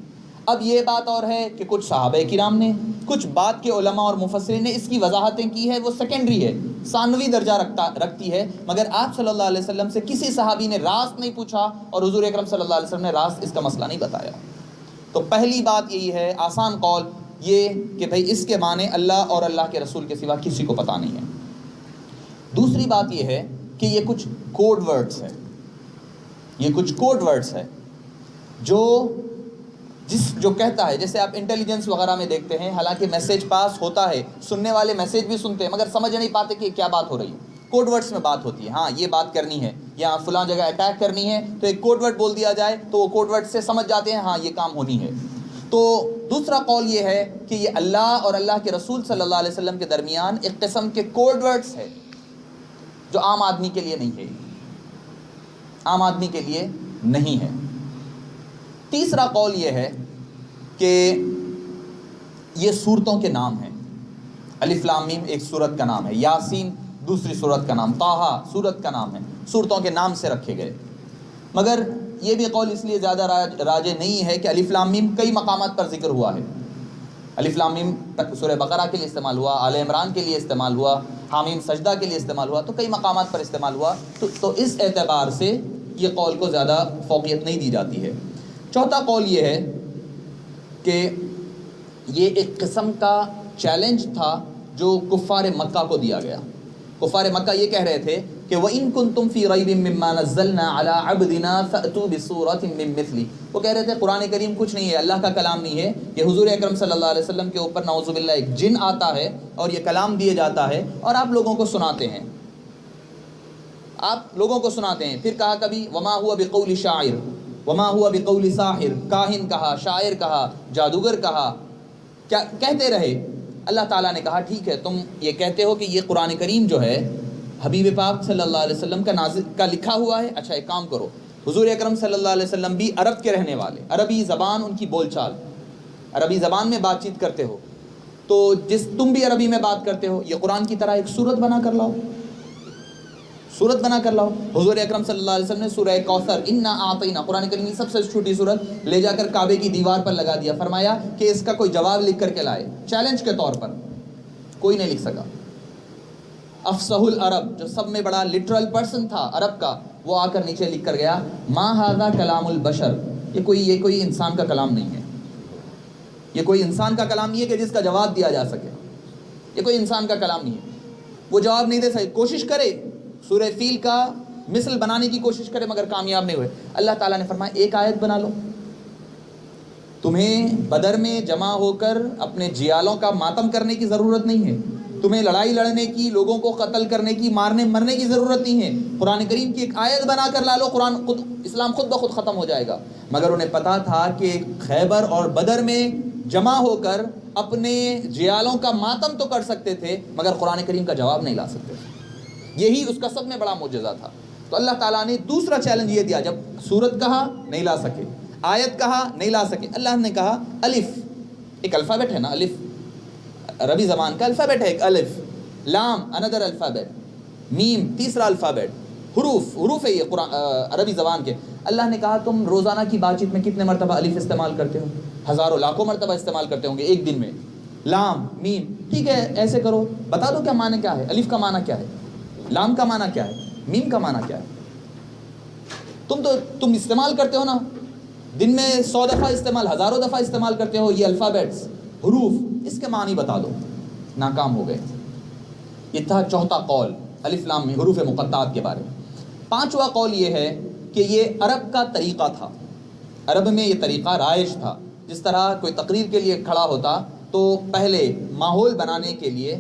اب یہ بات اور ہے کہ کچھ صحابہ کرام نے، کچھ بعد کے علماء اور مفسرین نے اس کی وضاحتیں کی ہے، وہ سیکنڈری ہے، ثانوی درجہ رکھتی ہے، مگر آپ صلی اللہ علیہ وسلم سے کسی صحابی نے راست نہیں پوچھا، اور حضور اکرم صلی اللہ علیہ وسلم نے راست اس کا مسئلہ نہیں بتایا۔ تو پہلی بات یہی ہے، آسان قول یہ کہ بھئی اس کے معنی اللہ اور اللہ کے رسول کے سوا کسی کو پتہ نہیں ہے۔ دوسری بات یہ ہے کہ یہ کچھ کوڈ ورڈز ہیں، یہ کچھ کوڈ ورڈز ہیں جو کہتا ہے، جیسے آپ انٹیلیجنس وغیرہ میں دیکھتے ہیں، حالانکہ میسیج پاس ہوتا ہے، سننے والے میسیج بھی سنتے ہیں، مگر سمجھ نہیں پاتے کہ کیا بات ہو رہی ہے۔ کوڈ ورڈز میں بات ہوتی ہے، ہاں یہ بات کرنی ہے، یا فلاں جگہ اٹیک کرنی ہے تو ایک کوڈ ورڈ بول دیا جائے تو وہ کوڈ ورڈ سے سمجھ جاتے ہیں ہاں یہ کام ہونی ہے۔ تو دوسرا قول یہ ہے کہ یہ اللہ اور اللہ کے رسول صلی اللہ علیہ وسلم کے درمیان ایک قسم کے کوڈ ورڈز ہے جو عام آدمی کے لیے نہیں ہے، عام آدمی کے لیے نہیں ہے۔ تیسرا قول یہ ہے کہ یہ سورتوں کے نام ہیں، الف لام میم ایک سورت کا نام ہے، یاسین دوسری سورت کا نام، طٰہٰ سورت کا نام ہے، سورتوں کے نام سے رکھے گئے۔ مگر یہ بھی قول اس لیے زیادہ راجح نہیں ہے کہ الف لام میم کئی مقامات پر ذکر ہوا ہے۔ الف لام میم سورہ بقرہ کے لیے استعمال ہوا، آل عمران کے لیے استعمال ہوا، حامیم سجدہ کے لیے استعمال ہوا، تو کئی مقامات پر استعمال ہوا، تو اس اعتبار سے یہ قول کو زیادہ فوقیت نہیں دی جاتی ہے۔ چوتھا قول یہ ہے کہ یہ ایک قسم کا چیلنج تھا جو کفار مکہ کو دیا گیا۔ کفار مکہ یہ کہہ رہے تھے کہ وَإِن كُنتُمْ فِي رَيْبٍ مِّمَّا نَزَّلْنَا عَلَىٰ عَبْدِنَا فَأْتُوا بِسُورَةٍ مِّن مِّثْلِهِ، وہ کہہ رہے تھے قرآن کریم کچھ نہیں ہے، اللہ کا کلام نہیں ہے، یہ حضور اکرم صلی اللہ علیہ وسلم کے اوپر نعوذ باللہ ایک جن آتا ہے اور یہ کلام دیے جاتا ہے اور آپ لوگوں کو سناتے ہیں، آپ لوگوں کو سناتے ہیں۔ پھر کہا کبھی وَمَا هُوَ بِقَوْلِ شَاعِرٍ وَمَا هُوَ بِقَوْلِ سَاحِرٍ، کاہن کہا، شاعر کہا، جادوگر کہا، کیا کہتے رہے۔ اللہ تعالیٰ نے کہا ٹھیک ہے، تم یہ کہتے ہو کہ یہ قرآن کریم جو ہے حبیب پاک صلی اللہ علیہ وسلم کا لکھا ہوا ہے، اچھا ایک کام کرو، حضور اکرم صلی اللہ علیہ وسلم بھی عرب کے رہنے والے، عربی زبان ان کی بول چال، عربی زبان میں بات چیت کرتے ہو، تو تم بھی عربی میں بات کرتے ہو، یہ قرآن کی طرح ایک سورت بنا کر لاؤ، سورت بنا کر لاؤ۔ حضور اکرم صلی اللہ علیہ وسلم نے سورہ کوثر انا اعطینا، قرآن کریم کی سب سے چھوٹی سورت، لے جا کر کعبے کی دیوار پر لگا دیا، فرمایا کہ اس کا کوئی جواب لکھ کر کے لائے، چیلنج کے طور پر، کوئی نہیں لکھ سکا۔ افصح العرب، جو سب میں بڑا لٹرل پرسن تھا عرب کا، وہ آ کر نیچے لکھ کر گیا ما ھذا کلام البشر، یہ کوئی انسان کا کلام نہیں ہے، یہ کوئی انسان کا کلام نہیں ہے کہ جس کا جواب دیا جا سکے، یہ کوئی انسان کا کلام نہیں ہے، وہ جواب نہیں دے سکے، کوشش کرے سورہ فیل کا مثل بنانے کی کوشش کرے مگر کامیاب نہیں ہوئے۔ اللہ تعالیٰ نے فرمایا ایک آیت بنا لو، تمہیں بدر میں جمع ہو کر اپنے جیالوں کا ماتم کرنے کی ضرورت نہیں ہے، تمہیں لڑائی لڑنے کی، لوگوں کو قتل کرنے کی، مارنے مرنے کی ضرورت نہیں ہے، قرآن کریم کی ایک آیت بنا کر لا لو، قرآن خود اسلام خود بخود ختم ہو جائے گا۔ مگر انہیں پتا تھا کہ خیبر اور بدر میں جمع ہو کر اپنے جیالوں کا ماتم تو کر سکتے تھے، مگر قرآن کریم کا جواب نہیں لا سکتے تھے۔ یہی اس کا سب میں بڑا معجزہ تھا۔ تو اللہ تعالیٰ نے دوسرا چیلنج یہ دیا، جب سورت کہا نہیں لا سکے، آیت کہا نہیں لا سکے، اللہ نے کہا الف، ایک الفابیٹ ہے نا، الف عربی زبان کا الفابیٹ ہے، ایک الف، لام اندر الفابیٹ، میم تیسرا الفابیٹ، حروف ہے یہ قرآن عربی زبان کے۔ اللہ نے کہا تم روزانہ کی بات چیت میں کتنے مرتبہ الف استعمال کرتے ہو؟ ہزاروں لاکھوں مرتبہ استعمال کرتے ہوں گے ایک دن میں، لام میم، ٹھیک ہے ایسے کرو، بتا دو کیا معنی کیا ہے، الف کا معنی کیا ہے، لام کا معنی کیا ہے، میم کا معنی کیا ہے؟ تم استعمال کرتے ہو نا، دن میں 100 دفعہ استعمال، ہزاروں دفعہ استعمال کرتے ہو یہ الفابیٹس، حروف، اس کے معنی بتا دو۔ ناکام ہو گئے۔ یہ تھا چوتھا قول الف لام میم حروف مقطعات کے بارے میں۔ پانچواں قول یہ ہے کہ یہ عرب کا طریقہ تھا، عرب میں یہ طریقہ رائج تھا۔ جس طرح کوئی تقریر کے لیے کھڑا ہوتا تو پہلے ماحول بنانے کے لیے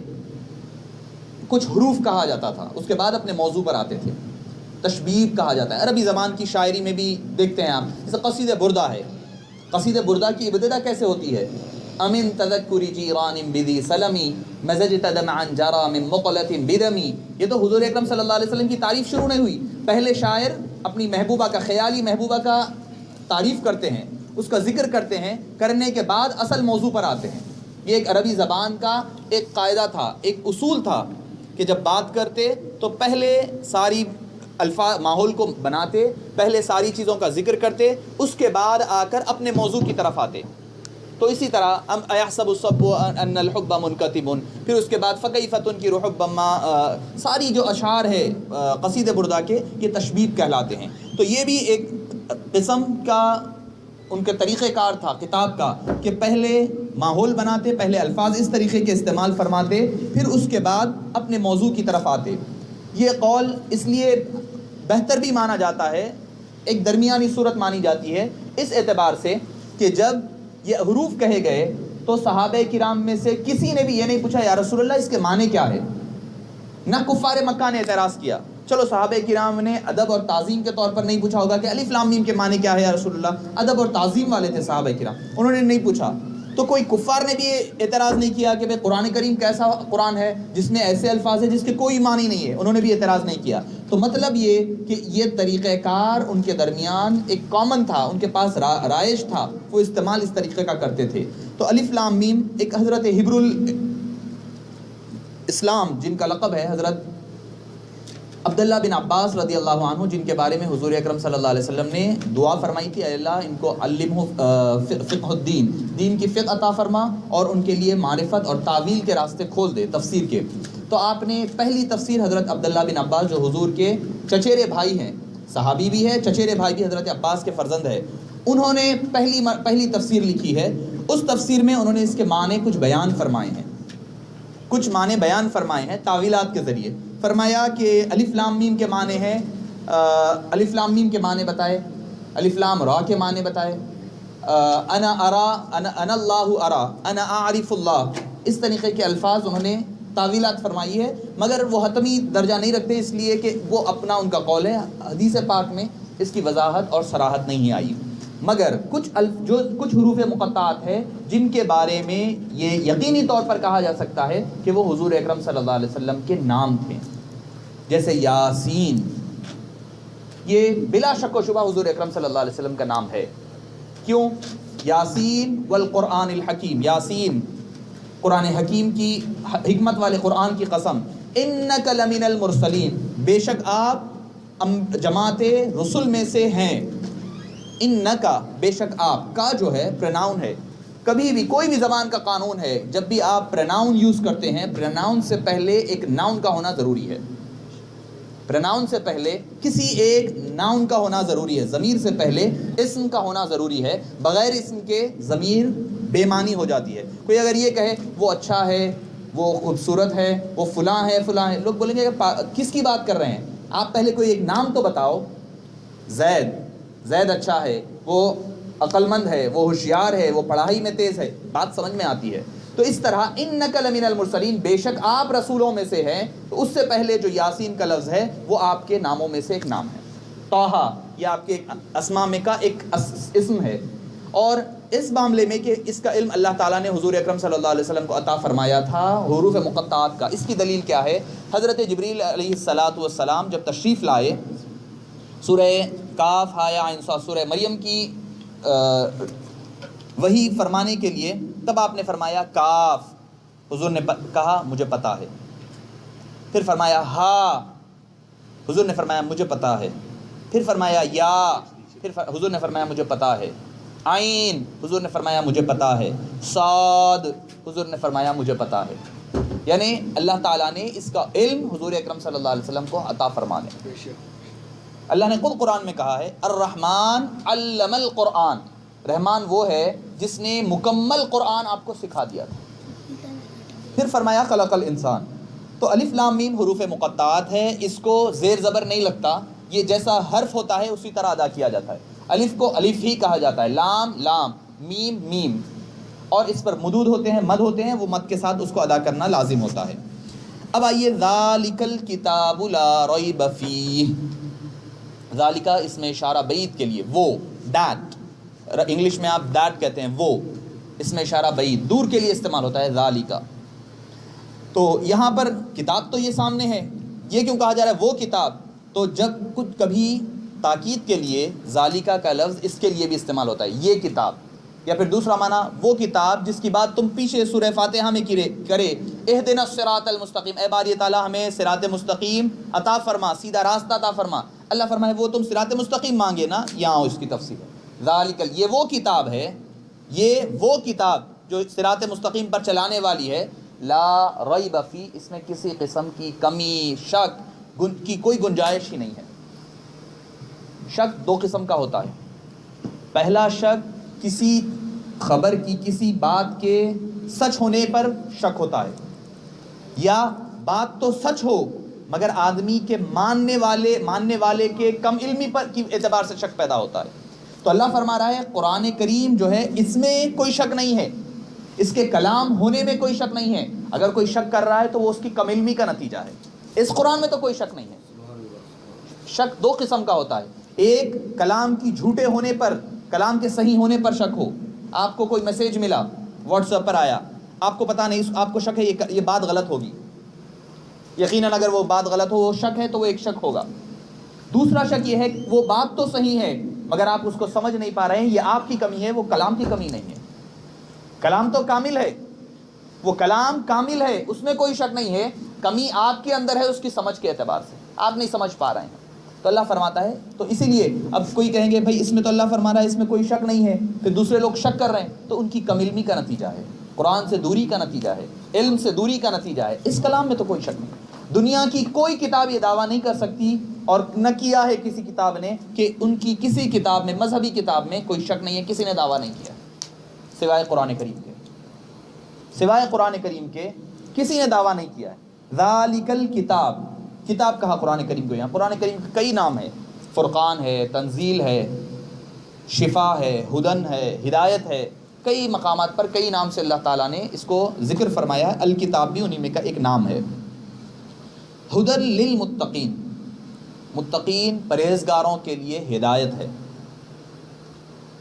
کچھ حروف کہا جاتا تھا، اس کے بعد اپنے موضوع پر آتے تھے، تشبیب کہا جاتا ہے۔ عربی زبان کی شاعری میں بھی دیکھتے ہیں آپ، جیسے قصیدہ بردہ ہے، قصیدہ بردہ کی ابتدا کیسے ہوتی ہے؟ امن تذکر جیران بذی سلمی مزجت دمعا جرا من مقلۃ بدمی۔ یہ تو حضور اکرم صلی اللہ علیہ وسلم کی تعریف شروع نہیں ہوئی، پہلے شاعر اپنی محبوبہ کا، خیالی محبوبہ کا تعریف کرتے ہیں، اس کا ذکر کرتے ہیں، کرنے کے بعد اصل موضوع پر آتے ہیں۔ یہ ایک عربی زبان کا ایک قاعدہ تھا، ایک اصول تھا کہ جب بات کرتے تو پہلے ساری الفاظ ماحول کو بناتے، پہلے ساری چیزوں کا ذکر کرتے، اس کے بعد آ کر اپنے موضوع کی طرف آتے۔ تو اسی طرح ایحسب الصب ان الحب منکتب، پھر اس کے بعد فکیف تنکر حبا ما، ساری جو اشعار ہے قصیدہ بردہ کے یہ تشبیب کہلاتے ہیں۔ تو یہ بھی ایک قسم کا ان کے طریقہ کار تھا کتاب کا کہ پہلے ماحول بناتے، پہلے الفاظ اس طریقے کے استعمال فرماتے، پھر اس کے بعد اپنے موضوع کی طرف آتے۔ یہ قول اس لیے بہتر بھی مانا جاتا ہے، ایک درمیانی صورت مانی جاتی ہے، اس اعتبار سے کہ جب یہ حروف کہے گئے تو صحابہ کرام میں سے کسی نے بھی یہ نہیں پوچھا یا رسول اللہ اس کے معنی کیا ہے، نہ کفار مکہ نے اعتراض کیا۔ چلو صحابہ کرام نے ادب اور تعظیم کے طور پر نہیں پوچھا ہوگا کہ الف لام میم کے معنی کیا ہے یا رسول اللہ، ادب اور تعظیم والے تھے صحابہ کرام، انہوں نے نہیں پوچھا۔ تو کوئی کفار نے بھی اعتراض نہیں کیا کہ بھئی قرآن کریم کیسا قرآن ہے جس میں ایسے الفاظ ہیں جس کے کوئی معنی نہیں ہے، انہوں نے بھی اعتراض نہیں کیا۔ تو مطلب یہ کہ یہ طریقہ کار ان کے درمیان ایک کامن تھا، ان کے پاس رائج تھا، وہ استعمال اس طریقے کا کرتے تھے۔ تو الف لام میم ایک حضرت حبر الاسلام جن کا لقب ہے، حضرت عبداللہ بن عباس رضی اللہ عنہ، جن کے بارے میں حضور اکرم صلی اللہ علیہ وسلم نے دعا فرمائی تھی، اے اللہ ان کو علمہ فقہ الدین، دین کی فقہ عطا فرما اور ان کے لیے معرفت اور تعویل کے راستے کھول دے، تفسیر کے۔ تو آپ نے پہلی تفسیر حضرت عبداللہ بن عباس جو حضور کے چچیرے بھائی ہیں، صحابی بھی ہے، چچیرے بھائی بھی حضرت عباس کے فرزند ہے، انہوں نے پہلی تفسیر لکھی ہے۔ اس تفسیر میں انہوں نے اس کے معنی کچھ بیان فرمائے ہیں، کچھ معنی بیان فرمائے ہیں تعویلات کے ذریعے۔ فرمایا کہ الف لام میم کے معنی ہے، الف لام میم کے معنی بتائے، الف لام را کے معنی بتائے، انا ارا، انا اللہ ارا، انا اعرف اللہ، اس طریقے کے الفاظ انہوں نے تعویلات فرمائی ہے، مگر وہ حتمی درجہ نہیں رکھتے، اس لیے کہ وہ اپنا ان کا قول ہے، حدیث پاک میں اس کی وضاحت اور صراحت نہیں آئی۔ مگر کچھ حروف مقطعات ہے جن کے بارے میں یہ یقینی طور پر کہا جا سکتا ہے کہ وہ حضور اکرم صلی اللہ علیہ وسلم کے نام تھے، جیسے یاسین، یہ بلا شک و شبہ حضور اکرم صلی اللہ علیہ وسلم کا نام ہے۔ کیوں؟ یاسین والقرآن الحکیم، یاسین قرآن حکیم کی حکمت والے قرآن کی قسم، انک لمن المرسلین، بے شک آپ جماعت رسل میں سے ہیں، انکا بے شک آپ کا جو ہے پروناؤن ہے، کبھی بھی کوئی بھی زبان کا قانون ہے، جب بھی آپ پروناؤن یوز کرتے ہیں پروناؤن سے پہلے ایک ناؤن کا ہونا ضروری ہے، پروناؤن سے پہلے کسی ایک ناؤن کا ہونا ضروری ہے، ضمیر سے پہلے اسم کا ہونا ضروری ہے، بغیر اسم کے ضمیر بے معنی ہو جاتی ہے۔ کوئی اگر یہ کہے وہ اچھا ہے، وہ خوبصورت ہے، وہ فلاں ہے فلاں ہے، لوگ بولیں گے کس کی بات کر رہے ہیں؟ آپ پہلے کوئی ایک نام تو بتاؤ، زید اچھا ہے، وہ عقل مند ہے، وہ ہوشیار ہے، وہ پڑھائی میں تیز ہے، بات سمجھ میں آتی ہے۔ تو اس طرح انک لمن المرسلین، بے شک آپ رسولوں میں سے ہیں، تو اس سے پہلے جو یاسین کا لفظ ہے وہ آپ کے ناموں میں سے ایک نام ہے. طٰہٰ یہ آپ کے اسماء میں کا ایک اسم ہے. اور اس معاملے میں کہ اس کا علم اللہ تعالیٰ نے حضور اکرم صلی اللہ علیہ وسلم کو عطا فرمایا تھا حروف مقطعات کا، اس کی دلیل کیا ہے؟ حضرت جبریل علیہ السلام جب تشریف لائے، سورہ کاف ہا یا عین صاد سورہ مریم کی وہی فرمانے کے لیے، تب آپ نے فرمایا کاف، حضور نے کہا مجھے پتا ہے. پھر فرمایا ہا، حضور نے فرمایا مجھے پتا ہے. پھر فرمایا یا، پھر حضور نے فرمایا مجھے پتا ہے. عین، حضور نے فرمایا مجھے پتا ہے. صاد، حضور نے فرمایا مجھے پتا ہے. یعنی اللہ تعالیٰ نے اس کا علم حضور اکرم صلی اللہ علیہ وسلم کو عطا فرما دیا. اللہ نے خود قرآن میں کہا ہے الرحمن علم القرآن، رحمان وہ ہے جس نے مکمل قرآن آپ کو سکھا دیا تھا. پھر فرمایا خلق الانسان. تو الف لام میم حروف مقطعات ہے، اس کو زیر زبر نہیں لگتا، یہ جیسا حرف ہوتا ہے اسی طرح ادا کیا جاتا ہے. الف کو الف ہی کہا جاتا ہے، لام لام، میم میم، اور اس پر مدود ہوتے ہیں، مد ہوتے ہیں، وہ مد کے ساتھ اس کو ادا کرنا لازم ہوتا ہے. اب آئیے ذالک الکتاب لا ریب فیہ. ذالکہ اس میں اشارہ بعید کے لیے، وہ، دیٹ، انگلش میں آپ دیٹ کہتے ہیں، وہ، اس میں اشارہ بعید، دور کے لیے استعمال ہوتا ہے ذالکہ. تو یہاں پر کتاب تو یہ سامنے ہے، یہ کیوں کہا جا رہا ہے وہ کتاب؟ تو جب کچھ کبھی تاکید کے لیے ذالکہ کا لفظ اس کے لیے بھی استعمال ہوتا ہے، یہ کتاب. یا پھر دوسرا معنی وہ کتاب جس کی بات تم پیچھے سورہ فاتحہ میں کرے، اہدنا الصراط المستقیم، اے باری تعالیٰ ہمیں صراط مستقیم عطا فرما، سیدھا راستہ عطا فرما. اللہ فرمائے وہ تم صراط مستقیم مانگے نا، یہاں اس کی تفسیر ہے. ذالک، یہ وہ کتاب ہے، یہ وہ کتاب جو صراط مستقیم پر چلانے والی ہے. لا ریب فی، اس میں کسی قسم کی کمی، شک کی کوئی گنجائش ہی نہیں ہے. شک دو قسم کا ہوتا ہے. پہلا شک کسی خبر کی، کسی بات کے سچ ہونے پر شک ہوتا ہے، یا بات تو سچ ہو مگر آدمی کے ماننے والے کے کم علمی پر کی اعتبار سے شک پیدا ہوتا ہے. تو اللہ فرما رہا ہے قرآن کریم جو ہے اس میں کوئی شک نہیں ہے، اس کے کلام ہونے میں کوئی شک نہیں ہے. اگر کوئی شک کر رہا ہے تو وہ اس کی کم علمی کا نتیجہ ہے. اس قرآن میں تو کوئی شک نہیں ہے. شک دو قسم کا ہوتا ہے، ایک کلام کی جھوٹے ہونے پر، کلام کے صحیح ہونے پر شک ہو. آپ کو کوئی میسیج ملا، واٹس ایپ پر آیا، آپ کو پتہ نہیں، آپ کو شک ہے یہ بات غلط ہوگی. یقیناً اگر وہ بات غلط ہو، وہ شک ہے تو وہ ایک شک ہوگا. دوسرا شک یہ ہے کہ وہ بات تو صحیح ہے مگر آپ اس کو سمجھ نہیں پا رہے ہیں، یہ آپ کی کمی ہے، وہ کلام کی کمی نہیں ہے. کلام تو کامل ہے، وہ کلام کامل ہے، اس میں کوئی شک نہیں ہے، کمی آپ کے اندر ہے اس کی سمجھ کے اعتبار سے، آپ نہیں سمجھ پا رہے ہیں. تو اللہ فرماتا ہے، تو اسی لیے اب کوئی کہیں گے بھائی اس میں تو اللہ فرما رہا ہے اس میں کوئی شک نہیں ہے، پھر دوسرے لوگ شک کر رہے ہیں، تو ان کی کم علمی کا نتیجہ ہے، قرآن سے دوری کا نتیجہ ہے، علم سے دوری کا نتیجہ ہے. اس کلام میں تو کوئی شک نہیں. دنیا کی کوئی کتاب یہ دعویٰ نہیں کر سکتی، اور نہ کیا ہے کسی کتاب نے، کہ ان کی کسی کتاب میں، مذہبی کتاب میں کوئی شک نہیں ہے. کسی نے دعویٰ نہیں کیا سوائے قرآن کریم کے، سوائے قرآن کریم کے کسی نے دعویٰ نہیں کیا ہے. ذالک الکتاب، کتاب کہا قرآن کریم کو. یہاں قرآن کریم کے کئی نام ہیں، فرقان ہے، تنزیل ہے، شفا ہے، ہدن ہے، ہدایت ہے. کئی مقامات پر کئی نام سے اللہ تعالیٰ نے اس کو ذکر فرمایا ہے. الکتاب بھی انہی میں کا ایک نام ہے. ہدن للمتقین، متقین پرہیزگاروں کے لیے ہدایت ہے.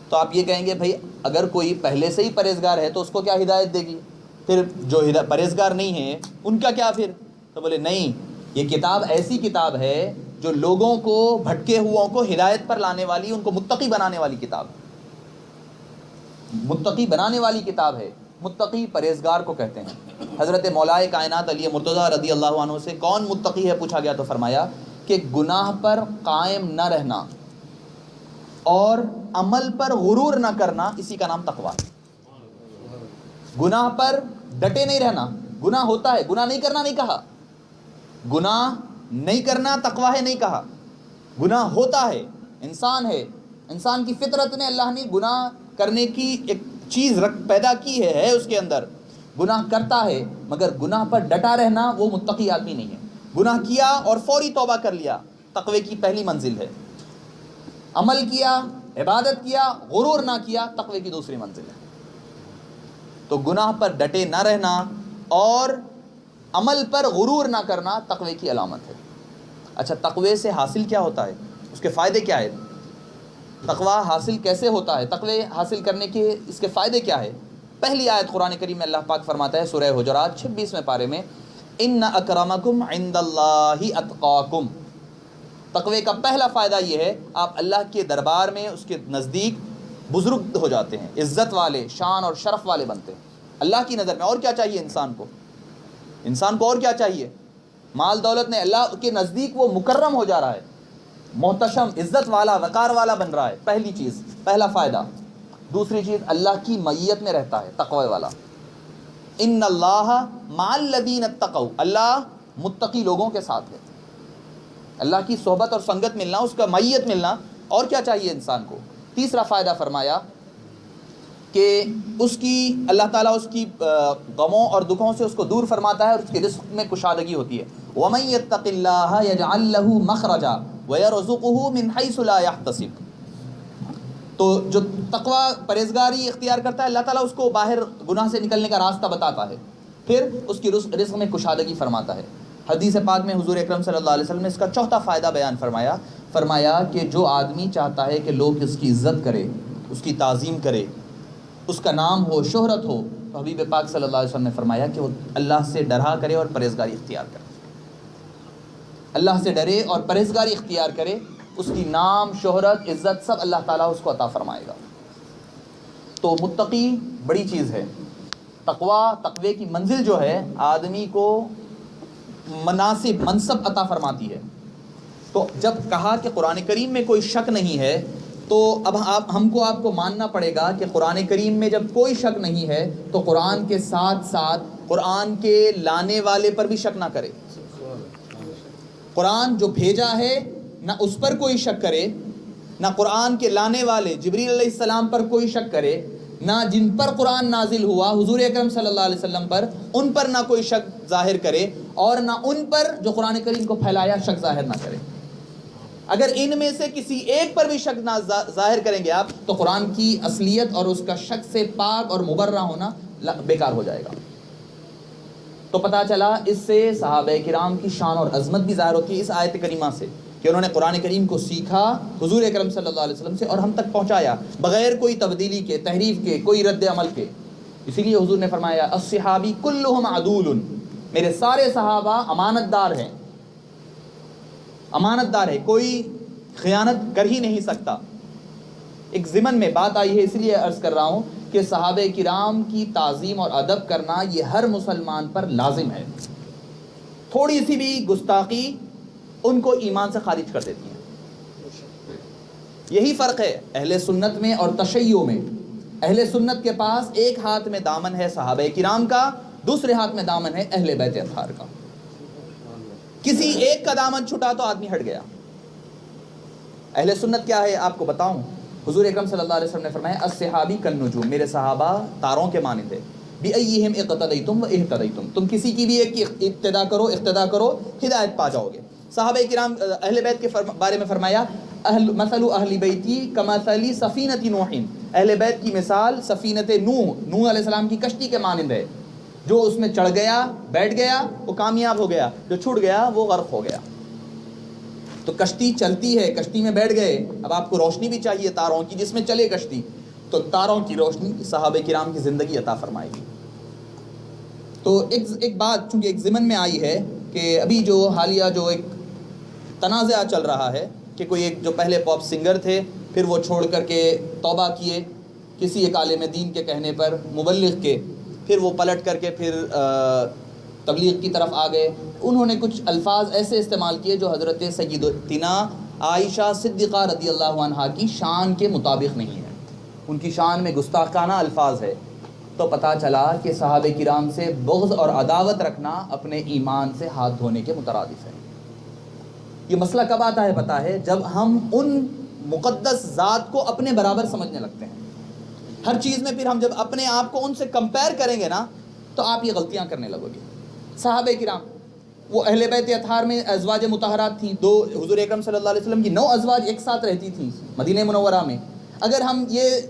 تو آپ یہ کہیں گے بھائی اگر کوئی پہلے سے ہی پرہیزگار ہے تو اس کو کیا ہدایت دے گی؟ پھر جو پرہیزگار نہیں ہیں ان کا کیا پھر؟ تو بولے نہیں، یہ کتاب ایسی کتاب ہے جو لوگوں کو، بھٹکے ہواؤں کو ہدایت پر لانے والی، ان کو متقی بنانے والی کتاب، متقی بنانے والی کتاب ہے. متقی پرہیزگار کو کہتے ہیں. حضرت مولا کائنات علی مرتضیٰ رضی اللہ عنہ سے کون متقی ہے پوچھا گیا تو فرمایا کہ گناہ پر قائم نہ رہنا اور عمل پر غرور نہ کرنا، اسی کا نام تقویٰ ہے. گناہ پر ڈٹے نہیں رہنا، گناہ ہوتا ہے، گناہ نہیں کرنا نہیں کہا، گناہ نہیں کرنا تقویٰ ہے نہیں کہا. گناہ ہوتا ہے، انسان ہے، انسان کی فطرت نے اللہ نے گناہ کرنے کی ایک چیز پیدا کی ہے اس کے اندر. گناہ کرتا ہے مگر گناہ پر ڈٹا رہنا وہ متقی آدمی نہیں ہے. گناہ کیا اور فوری توبہ کر لیا، تقوی کی پہلی منزل ہے. عمل کیا، عبادت کیا، غرور نہ کیا، تقوی کی دوسری منزل ہے. تو گناہ پر ڈٹے نہ رہنا اور عمل پر غرور نہ کرنا تقوی کی علامت ہے۔ اچھا، تقوی سے حاصل کیا ہوتا ہے، اس کے فائدے کیا ہے؟ تقوی حاصل کیسے ہوتا ہے؟ تقوی حاصل کرنے کے اس کے فائدے کیا ہے؟ پہلی آیت قرآن کریم میں اللہ پاک فرماتا ہے سورہ حجرات 26ویں پارے میں، ان اکرمکم عند اللہ اتقاکم۔ تقوی کا پہلا فائدہ یہ ہے آپ اللہ کے دربار میں اس کے نزدیک بزرگ ہو جاتے ہیں، عزت والے، شان اور شرف والے بنتے ہیں اللہ کی نظر میں۔ اور کیا چاہیے انسان کو اور کیا چاہیے؟ مال دولت نے اللہ کے نزدیک وہ مکرم ہو جا رہا ہے، محتشم، عزت والا، وقار والا بن رہا ہے۔ پہلی چیز، پہلا فائدہ۔ دوسری چیز، اللہ کی معیت میں رہتا ہے تقوی والا۔ ان اللہ مع الذین اتقوا، اللہ متقی لوگوں کے ساتھ ہے۔ اللہ کی صحبت اور سنگت ملنا، اس کا معیت ملنا۔ اور کیا چاہیے انسان کو؟ تیسرا فائدہ فرمایا کہ اس کی اللہ تعالیٰ اس کی غموں اور دکھوں سے اس کو دور فرماتا ہے اور اس کے رزق میں کشادگی ہوتی ہے۔ وَمَن يَتَّقِ اللَّهَ يَجْعَل لَّهُ مَخْرَجًا وَيَرْزُقْهُ مِنْ حَيْثُ لَا يَحْتَسِبُ۔ تو جو تقوی پرہیزگاری اختیار کرتا ہے، اللہ تعالیٰ اس کو باہر گناہ سے نکلنے کا راستہ بتاتا ہے، پھر اس کی رزق میں کشادگی فرماتا ہے۔ حدیث پاک میں حضور اکرم صلی اللہ علیہ وسلم نے اس کا چوتھا فائدہ بیان فرمایا کہ جو آدمی چاہتا ہے کہ لوگ اس کی عزت کرے، اس کی تعظیم کرے، اس کا نام ہو، شہرت ہو، تو حبیب پاک صلی اللہ علیہ وسلم نے فرمایا کہ وہ اللہ سے ڈرا کرے اور پرہیزگاری اختیار کرے۔ اللہ سے ڈرے اور پرہیزگاری اختیار کرے، اس کی نام، شہرت، عزت سب اللہ تعالیٰ اس کو عطا فرمائے گا۔ تو متقی بڑی چیز ہے۔ تقوی کی منزل جو ہے آدمی کو منصب عطا فرماتی ہے۔ تو جب کہا کہ قرآن کریم میں کوئی شک نہیں ہے، تو اب ہم کو آپ کو ماننا پڑے گا کہ قرآن کریم میں جب کوئی شک نہیں ہے تو قرآن کے ساتھ ساتھ قرآن کے لانے والے پر بھی شک نہ کرے۔ قرآن جو بھیجا ہے نہ اس پر کوئی شک کرے، نہ قرآن کے لانے والے جبریل علیہ السلام پر کوئی شک کرے، نہ جن پر قرآن نازل ہوا حضور اکرم صلی اللہ علیہ وسلم پر، ان پر نہ کوئی شک ظاہر کرے، اور نہ ان پر جو قرآن کریم کو پھیلایا شک ظاہر نہ کرے۔ اگر ان میں سے کسی ایک پر بھی شک نہ ظاہر کریں گے آپ، تو قرآن کی اصلیت اور اس کا شک سے پاک اور مبرہ ہونا بیکار ہو جائے گا۔ تو پتہ چلا اس سے صحابہ کرام کی شان اور عظمت بھی ظاہر ہوتی ہے اس آیت کریمہ سے، کہ انہوں نے قرآن کریم کو سیکھا حضور اکرم صلی اللہ علیہ وسلم سے اور ہم تک پہنچایا بغیر کوئی تبدیلی کے، تحریف کے، کوئی رد عمل کے۔ اسی لیے حضور نے فرمایا الصحابی کلہم عدول، میرے سارے صحابہ امانت دار ہیں، امانت دار ہے، کوئی خیانت کر ہی نہیں سکتا۔ ایک ضمن میں بات آئی ہے، اس لیے عرض کر رہا ہوں کہ صحابہ کرام کی تعظیم اور ادب کرنا یہ ہر مسلمان پر لازم ہے۔ تھوڑی سی بھی گستاخی ان کو ایمان سے خارج کر دیتی ہے۔ یہی فرق ہے اہل سنت میں اور تشیع میں۔ اہل سنت کے پاس ایک ہاتھ میں دامن ہے صحابہ کرام کا، دوسرے ہاتھ میں دامن ہے اہل بیت اطہار کا۔ کسی ایک کا دامن چھٹا تو آدمی ہٹ گیا۔ اہل سنت کیا ہے آپ کو بتاؤں؟ حضور اکرم صلی اللہ علیہ وسلم نے فرمایا الصحابی کالنجوم، میرے صحابہ تاروں کے مانند ہے، بِأَيِّهِمْ اقتدیتم وَاهْتَدَیتم، تم کسی کی بھی ایک کی اقتدا کرو ہدایت پا جاؤ گے۔ صحابہ کرام اہل بیت کے بارے میں فرمایا مثل اہل بیتی کمثل سفینۃ نوح، اہل بیت کی مثال سفینۃ نوح علیہ السلام کی کشتی کے مانند ہے، جو اس میں چڑھ گیا، بیٹھ گیا، وہ کامیاب ہو گیا، جو چھوٹ گیا وہ غرق ہو گیا۔ تو کشتی چلتی ہے، کشتی میں بیٹھ گئے، اب آپ کو روشنی بھی چاہیے تاروں کی جس میں چلے کشتی، تو تاروں کی روشنی صحابہ کرام کی زندگی عطا فرمائے گی۔ تو ایک بات چونکہ ایک ضمن میں آئی ہے کہ ابھی جو حالیہ جو ایک تنازعہ چل رہا ہے کہ کوئی ایک جو پہلے پاپ سنگر تھے، پھر وہ چھوڑ کر کے توبہ کیے کسی ایک عالم دین کے کہنے پر، مبلغ کے، پھر وہ پلٹ کر کے پھر تبلیغ کی طرف آ گئے۔ انہوں نے کچھ الفاظ ایسے استعمال کیے جو حضرت سیدتنا عائشہ صدیقہ رضی اللہ عنہا کی شان کے مطابق نہیں ہے، ان کی شان میں گستاخانہ الفاظ ہے۔ تو پتہ چلا کہ صحابہ کرام سے بغض اور عداوت رکھنا اپنے ایمان سے ہاتھ دھونے کے مترادف ہے۔ یہ مسئلہ کب آتا ہے پتہ ہے؟ جب ہم ان مقدس ذات کو اپنے برابر سمجھنے لگتے ہیں۔ ہر چیز میں پھر ہم جب اپنے آپ کو ان سے کمپیئر کریں گے نا، تو آپ یہ غلطیاں کرنے لگو گے۔ صحابہ کرام وہ اہل بیت اطہار میں ازواج مطہرات تھیں، دو حضور اکرم صلی اللہ علیہ وسلم کی 9 ازواج ایک ساتھ رہتی تھیں مدینہ منورہ میں۔ اگر ہم یہ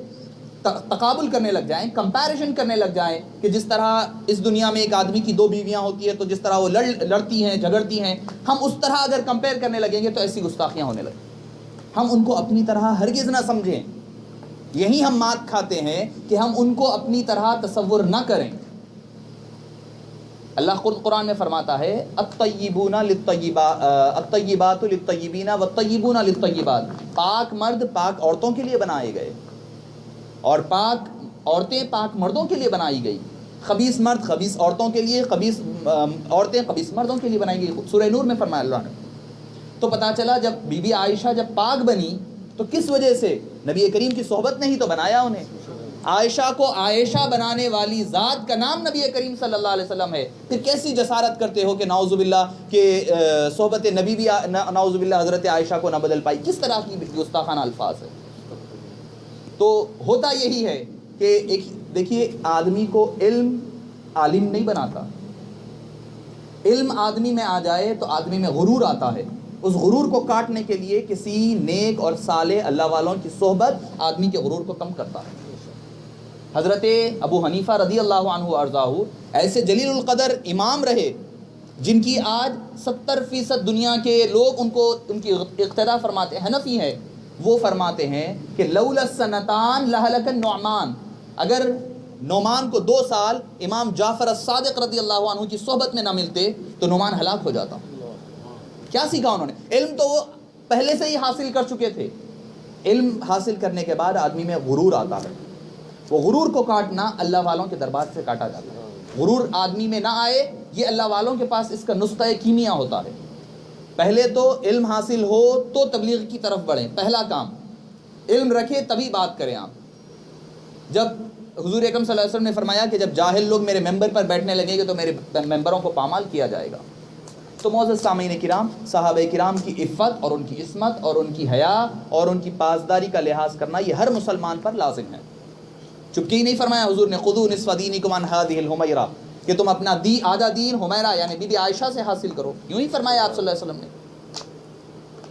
تقابل کرنے لگ جائیں، کمپیریزن کرنے لگ جائیں کہ جس طرح اس دنیا میں ایک آدمی کی 2 بیویاں ہوتی ہے تو جس طرح وہ لڑتی ہیں جھگڑتی ہیں، ہم اس طرح اگر کمپیئر کرنے لگیں گے تو ایسی گستاخیاں ہونے لگیں. ہم ان کو اپنی طرح ہرگز نہ سمجھیں. یہی ہم مات کھاتے ہیں کہ ہم ان کو اپنی طرح تصور نہ کریں. اللہ خود قرآن میں فرماتا ہے الطیبون للطیبات الطیبات للطیبین والطیبون للطیبات. پاک مرد پاک عورتوں کے لیے بنائے گئے اور پاک عورتیں پاک مردوں کے لیے بنائی گئی. خبیث مرد خبیث عورتوں کے لیے، خبیث عورتیں خبیث مردوں کے لیے بنائی گئی. سورہ نور میں فرمایا اللہ نے. تو پتہ چلا جب بی بی عائشہ جب پاک بنی تو کس وجہ سے؟ نبی کریم کی صحبت نے ہی تو بنایا انہیں. عائشہ کو عائشہ بنانے والی ذات کا نام نبی کریم صلی اللہ علیہ وسلم ہے. پھر کیسی جسارت کرتے ہو کہ نعوذ باللہ کہ صحبت نبی بھی نعوذ باللہ حضرت عائشہ کو نہ بدل پائی. کس طرح کی گستاخانہ الفاظ ہے. تو ہوتا یہی ہے کہ ایک دیکھیے آدمی کو علم عالم نہیں بناتا. علم آدمی میں آ جائے تو آدمی میں غرور آتا ہے. اس غرور کو کاٹنے کے لیے کسی نیک اور صالح اللہ والوں کی صحبت آدمی کے غرور کو کم کرتا ہے. حضرت ابو حنیفہ رضی اللہ عنہ ارضاہ ایسے جلیل القدر امام رہے جن کی آج 70% دنیا کے لوگ ان کی اقتدا فرماتے ہیں. حنفی ہے، وہ فرماتے ہیں کہ لولا السنتان لہلک النعمان. اگر نعمان کو 2 سال امام جعفر الصادق رضی اللہ عنہ کی صحبت میں نہ ملتے تو نعمان ہلاک ہو جاتا. کیا سیکھا انہوں نے؟ علم تو وہ پہلے سے ہی حاصل کر چکے تھے. علم حاصل کرنے کے بعد آدمی میں غرور آتا ہے. وہ غرور کو کاٹنا اللہ والوں کے دربار سے کاٹا جاتا ہے. غرور آدمی میں نہ آئے، یہ اللہ والوں کے پاس اس کا نسخہ کیمیا ہوتا ہے. پہلے تو علم حاصل ہو تو تبلیغ کی طرف بڑھیں. پہلا کام علم رکھے تبھی بات کریں. آپ جب حضور اکرم صلی اللہ علیہ وسلم نے فرمایا کہ جب جاہل لوگ میرے ممبر پر بیٹھنے لگیں گے تو میرے ممبروں کو پامال کیا جائے گا. تو معزز سامعین کرام، صحابہ کرام کی عفت اور ان کی عصمت اور ان کی حیا اور ان کی پاسداری کا لحاظ کرنا یہ ہر مسلمان پر لازم ہے. چپکی ہی نہیں فرمایا حضور نے خذوا نصف دینکم عن هذه الحمیرہ کہ تم اپنا آدھا دین حمیرہ یعنی بی بی عائشہ سے حاصل کرو. یوں ہی فرمایا آپ صلی اللہ علیہ وسلم نے.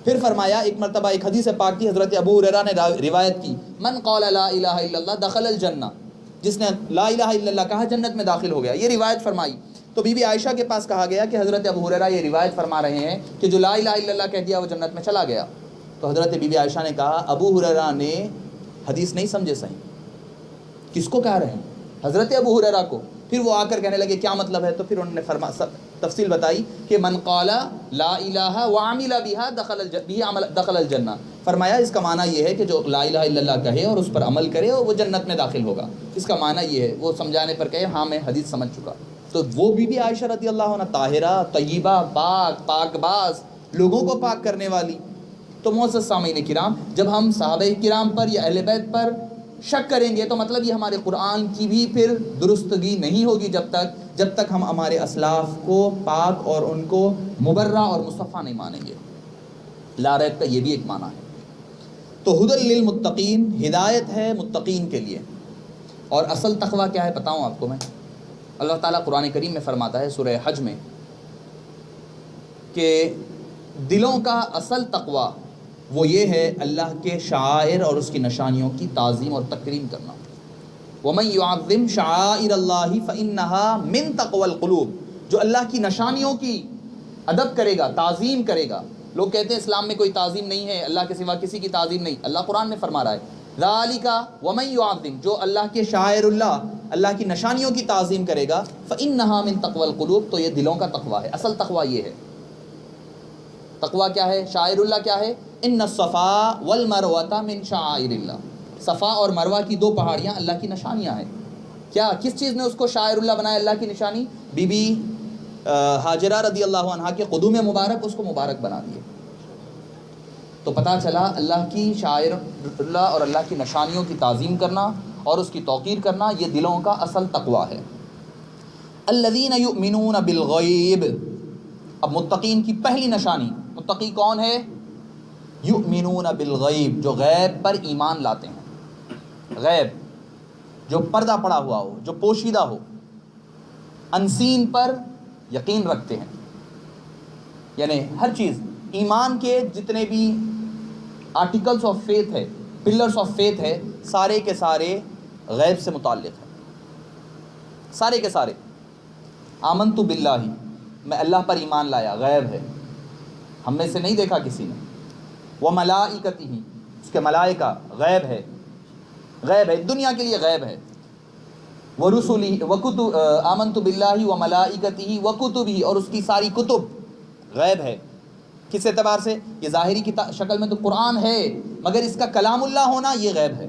پھر فرمایا ایک مرتبہ ایک حدیث پاک کی حضرت ابو ہریرہ نے روایت کی من قال لا الہ الا اللہ دخل الجنہ. جس نے لا الہ الا اللہ کہا جنت میں داخل ہو گیا. یہ روایت فرمائی تو بی بی عائشہ کے پاس کہا گیا کہ حضرت ابو ہریرہ یہ روایت فرما رہے ہیں کہ جو لا الہ الا اللہ کہہ دیا وہ جنت میں چلا گیا. تو حضرت بی بی عائشہ نے کہا ابو ہریرہ نے حدیث نہیں سمجھے صحیح. کس کو کہہ رہے ہیں؟ حضرت ابو ہریرہ کو. پھر وہ آ کر کہنے لگے کیا مطلب ہے؟ تو پھر انہوں نے تفصیل بتائی کہ من قال لا الہ وعمل بها دخل الجنہ. فرمایا اس کا معنی یہ ہے کہ جو لا الہ الا اللہ کہے اور اس پر عمل کرے اور وہ جنت میں داخل ہوگا. اس کا معنی یہ ہے. وہ سمجھانے پر کہے ہاں میں حدیث سمجھ چکا. تو وہ بی بی عائشہ رضی اللہ عنہ طاہرہ طیبہ پاک باز لوگوں کو پاک کرنے والی. تو معزز سامعین کرام، جب ہم صحابہ کرام پر یا اہل بیت پر شک کریں گے تو مطلب یہ ہمارے قرآن کی بھی پھر درستگی نہیں ہوگی جب تک ہم ہمارے اسلاف کو پاک اور ان کو مبرہ اور مصطفیٰ نہیں مانیں گے. لا ریب کا یہ بھی ایک معنی ہے. تو ہدی للمتقین ہدایت ہے متقین کے لیے. اور اصل تقویٰ کیا ہے بتاؤں آپ کو میں. اللہ تعالیٰ قرآن کریم میں فرماتا ہے سورہ حج میں کہ دلوں کا اصل تقویٰ وہ یہ ہے اللہ کے شعائر اور اس کی نشانیوں کی تعظیم اور تکریم کرنا. وَمَن يُعَظِّمْ شَعَائِرَ اللَّهِ فَإِنَّهَا مِن تَقْوَى الْقُلُوبِ. جو اللہ کی نشانیوں کی ادب کرے گا، تعظیم کرے گا. لوگ کہتے ہیں اسلام میں کوئی تعظیم نہیں ہے، اللہ کے سوا کسی کی تعظیم نہیں. اللہ قرآن میں فرما رہا ہے ذَلِكَ وَمَن يُعَظِّمْ جو اللہ کے شاعر اللہ کی نشانیوں کی تعظیم کرے گا فَإِنَّهَا مِن تَقْوَى الْقُلُوبِ تو یہ دلوں کا تقویٰ ہے. اصل تقویٰ یہ ہے. تقویٰ کیا ہے؟ شاعر اللہ کیا ہے؟ ان الصفا والمروہ من شعائر اللہ. صفا اور مروہ کی 2 پہاڑیاں اللہ کی نشانیاں ہیں. کیا کس چیز نے اس کو شاعر اللہ بنایا اللہ کی نشانی؟ بی بی ہاجرہ رضی اللہ عنہا کے قدوم مبارک اس کو مبارک بنا دیے. تو پتہ چلا اللہ کی شاعر اللہ اور اللہ کی نشانیوں کی تعظیم کرنا اور اس کی توقیر کرنا یہ دلوں کا اصل تقویٰ ہے. الذین یؤمنون بالغیب. اب متقین کی پہلی نشانی، متقی کون ہے؟ یؤمنون بالغیب جو غیب پر ایمان لاتے ہیں. غیب جو پردہ پڑا ہوا ہو، جو پوشیدہ ہو، انسین پر یقین رکھتے ہیں. یعنی ہر چیز ایمان کے جتنے بھی آرٹیکلس آف فیتھ ہے، پلرس آف فیتھ ہے، سارے کے سارے غیب سے متعلق ہے، سارے کے سارے. آمنت باللہ، میں اللہ پر ایمان لایا، غیب ہے، ہم میں سے نہیں دیکھا کسی نے. وملائکتہ، اس کے ملائکہ، غیب ہے، غیب ہے، دنیا کے لیے غیب ہے. ورسلہ آمنت باللہ وملائکتہ وکتبہ، اور اس کی ساری کتب غیب ہے. کس اعتبار سے؟ یہ ظاہری کی شکل میں تو قرآن ہے، مگر اس کا کلام اللہ ہونا یہ غیب ہے.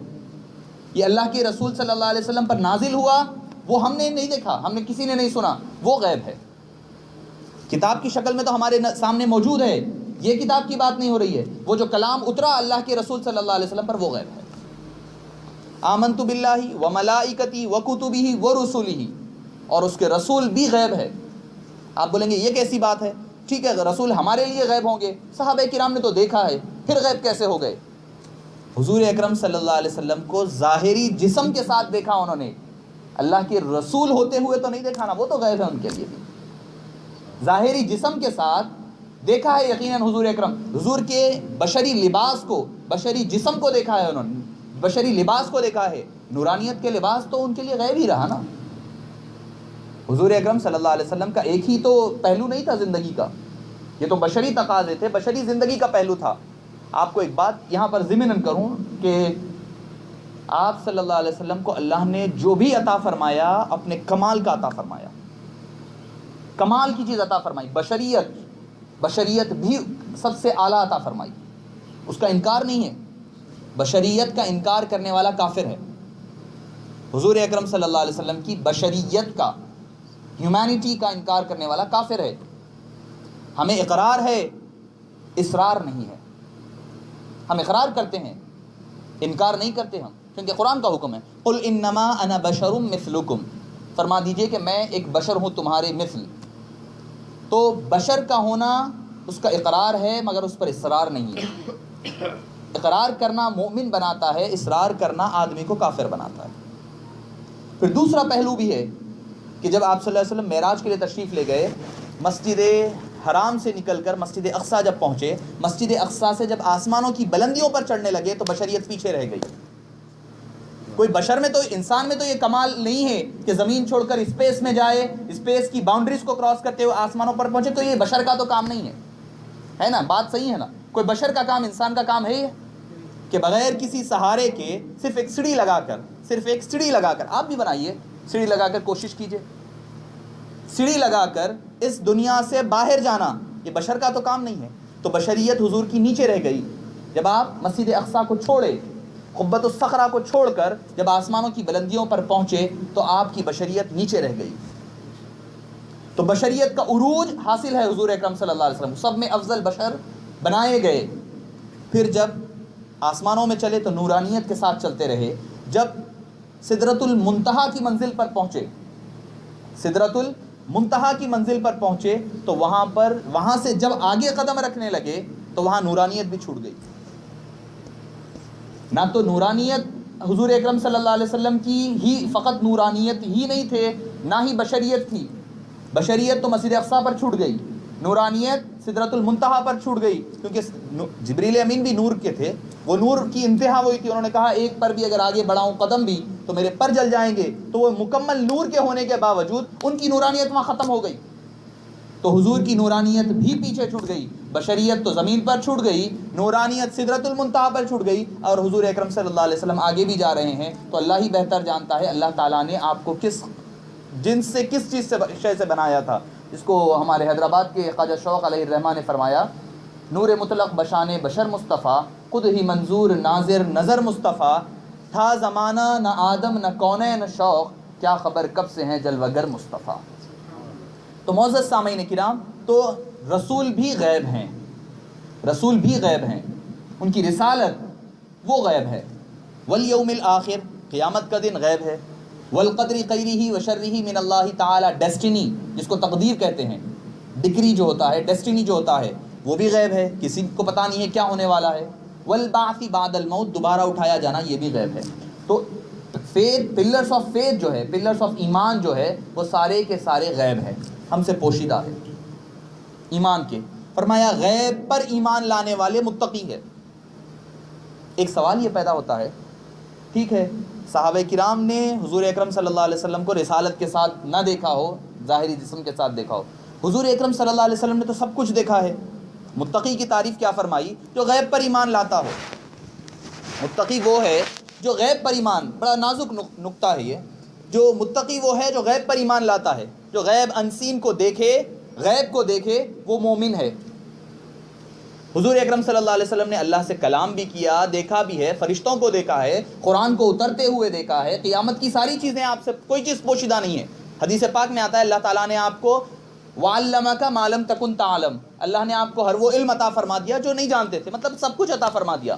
یہ اللہ کے رسول صلی اللہ علیہ وسلم پر نازل ہوا، وہ ہم نے نہیں دیکھا، ہم نے کسی نے نہیں سنا، وہ غیب ہے. کتاب کی شکل میں تو ہمارے سامنے موجود ہے، یہ کتاب کی بات نہیں ہو رہی ہے. وہ جو کلام اترا اللہ کے رسول صلی اللہ علیہ وسلم پر، وہ غیب ہے. آمنت باللہ وملائکتہ وکتبہ ورسلہ، اور اس کے رسول بھی غیب ہے. آپ بولیں گے یہ کیسی بات ہے؟ ٹھیک ہے، رسول ہمارے لیے غیب ہوں گے، صحابہ کرام نے تو دیکھا ہے، پھر غیب کیسے ہو گئے؟ حضور اکرم صلی اللہ علیہ وسلم کو ظاہری جسم کے ساتھ دیکھا انہوں نے، اللہ کے رسول ہوتے ہوئے تو نہیں دیکھا نا، وہ تو غیب ہے ان کے لیے بھی. ظاہری جسم کے ساتھ دیکھا ہے یقیناً حضور اکرم، حضور کے بشری لباس کو، بشری جسم کو دیکھا ہے انہوں نے، بشری لباس کو دیکھا ہے. نورانیت کے لباس تو ان کے لیے غیب ہی رہا نا. حضور اکرم صلی اللہ علیہ وسلم کا ایک ہی تو پہلو نہیں تھا زندگی کا، یہ تو بشری تقاضے تھے، بشری زندگی کا پہلو تھا. آپ کو ایک بات یہاں پر ضمناً کروں کہ آپ صلی اللہ علیہ وسلم کو اللہ نے جو بھی عطا فرمایا اپنے کمال کا عطا فرمایا، کمال کی چیز عطا فرمائی. بشریت بھی سب سے اعلیٰ عطا فرمائی، اس کا انکار نہیں ہے. بشریت کا انکار کرنے والا کافر ہے. حضور اکرم صلی اللہ علیہ وسلم کی بشریت کا، ہیومینٹی کا انکار کرنے والا کافر ہے. ہمیں اقرار ہے، اصرار نہیں ہے. ہم اقرار کرتے ہیں، انکار نہیں کرتے ہم، کیونکہ قرآن کا حکم ہے قل انما انا بشر مثلکم، فرما دیجئے کہ میں ایک بشر ہوں تمہارے مثل. تو بشر کا ہونا اس کا اقرار ہے، مگر اس پر اصرار نہیں ہے. اقرار کرنا مومن بناتا ہے، اصرار کرنا آدمی کو کافر بناتا ہے. پھر دوسرا پہلو بھی ہے کہ جب آپ صلی اللہ علیہ وسلم معراج کے لیے تشریف لے گئے، مسجد حرام سے نکل کر مسجد اقصیٰ جب پہنچے، مسجد اقصیٰ سے جب آسمانوں کی بلندیوں پر چڑھنے لگے تو بشریت پیچھے رہ گئی. کوئی بشر میں تو، انسان میں تو یہ کمال نہیں ہے کہ زمین چھوڑ کر اسپیس میں جائے، اسپیس کی باؤنڈریز کو کراس کرتے ہوئے آسمانوں پر پہنچے. تو یہ بشر کا تو کام نہیں ہے نا، بات صحیح ہے نا. کوئی بشر کا کام، انسان کا کام ہے یہ کہ بغیر کسی سہارے کے صرف ایک سیڑھی لگا کر آپ بھی بنائیے، سیڑھی لگا کر کوشش کیجئے، سیڑھی لگا کر اس دنیا سے باہر جانا، یہ بشر کا تو کام نہیں ہے. تو بشریت حضور کی نیچے رہ گئی. جب آپ مسجد اقصیٰ کو چھوڑے، قبۃ الصخرہ کو چھوڑ کر جب آسمانوں کی بلندیوں پر پہنچے تو آپ کی بشریت نیچے رہ گئی. تو بشریت کا عروج حاصل ہے حضور اکرم صلی اللہ علیہ وسلم، سب میں افضل بشر بنائے گئے. پھر جب آسمانوں میں چلے تو نورانیت کے ساتھ چلتے رہے. جب سدرۃ المنتہا کی منزل پر پہنچے، سدرۃ المنتہا کی منزل پر پہنچے تو وہاں سے جب آگے قدم رکھنے لگے تو وہاں نورانیت بھی چھوٹ گئی. نہ تو نورانیت حضور اکرم صلی اللہ علیہ وسلم کی ہی فقط نورانیت ہی نہیں تھے، نہ ہی بشریت تھی. بشریت تو مسجد اقصیٰ پر چھوٹ گئی، نورانیت سدرۃ المنتہا پر چھوٹ گئی، کیونکہ جبریل امین بھی نور کے تھے. وہ نور کی انتہا وہی تھی. انہوں نے کہا ایک پر بھی اگر آگے بڑھاؤں قدم بھی تو میرے پر جل جائیں گے. تو وہ مکمل نور کے ہونے کے باوجود ان کی نورانیت وہاں ختم ہو گئی. تو حضور کی نورانیت بھی پیچھے چھوٹ گئی. بشریت تو زمین پر چھوٹ گئی، نورانیت سدرۃ المنتہا پر چھوٹ گئی، اور حضور اکرم صلی اللہ علیہ وسلم آگے بھی جا رہے ہیں. تو اللہ ہی بہتر جانتا ہے اللہ تعالیٰ نے آپ کو کس جنس سے، کس چیز سے، شے سے بنایا تھا. جس کو ہمارے حیدرآباد کے خواجہ شوق علیہ الرحمٰن نے فرمایا، نور مطلق بشان بشر مصطفیٰ، خود ہی منظور ناظر نظر مصطفیٰ، تھا زمانہ نہ آدم نہ کونین شوق، کیا خبر کب سے ہیں جلوہ گر مصطفیٰ. تو معزز سامعین کرام، تو رسول بھی غیب ہیں، رسول بھی غیب ہیں، ان کی رسالت وہ غیب ہے. والیوم الآخر، قیامت کا دن غیب ہے. والقدر خیرہ و شرہ من اللہ تعالی، ڈیسٹینی جس کو تقدیر کہتے ہیں، ڈگری جو ہوتا ہے، ڈیسٹینی جو ہوتا ہے وہ بھی غیب ہے، کسی کو پتہ نہیں ہے کیا ہونے والا ہے. والبعث بعد الموت، دوبارہ اٹھایا جانا، یہ بھی غیب ہے. تو فیتھ، پلرز آف فیتھ جو ہے، پلرز آف ایمان جو ہے، وہ سارے کے سارے غیب ہیں، ہم سے پوشیدہ ہے ایمان کے. فرمایا غیب پر ایمان لانے والے متقی ہے. ایک سوال یہ پیدا ہوتا ہے، ٹھیک ہے صحابہ کرام نے حضور اکرم صلی اللہ علیہ وسلم کو رسالت کے ساتھ نہ دیکھا ہو، ظاہری جسم کے ساتھ دیکھا ہو، حضور اکرم صلی اللہ علیہ وسلم نے تو سب کچھ دیکھا ہے۔ متقی کی تعریف کیا فرمائی؟ جو غیب پر ایمان لاتا ہو۔ متقی وہ ہے جو غیب پر ایمان، بڑا نازک نقطہ ہے یہ، جو متقی وہ ہے جو غیب پر ایمان لاتا ہے، جو غیب انسین کو دیکھے، غیب کو دیکھے، وہ مومن ہے۔ حضور اکرم صلی اللہ علیہ وسلم نے اللہ سے کلام بھی کیا، دیکھا بھی ہے، فرشتوں کو دیکھا ہے، قرآن کو اترتے ہوئے دیکھا ہے، قیامت کی ساری چیزیں آپ سے، کوئی چیز پوشیدہ نہیں ہے۔ حدیث پاک میں آتا ہے اللہ تعالیٰ نے آپ کو وَعَلَّمَكَ مَا لَمْ تَكُنْ تَعْلَمْ، اللہ نے آپ کو ہر وہ علم عطا فرما دیا جو نہیں جانتے تھے، مطلب سب کچھ عطا فرما دیا۔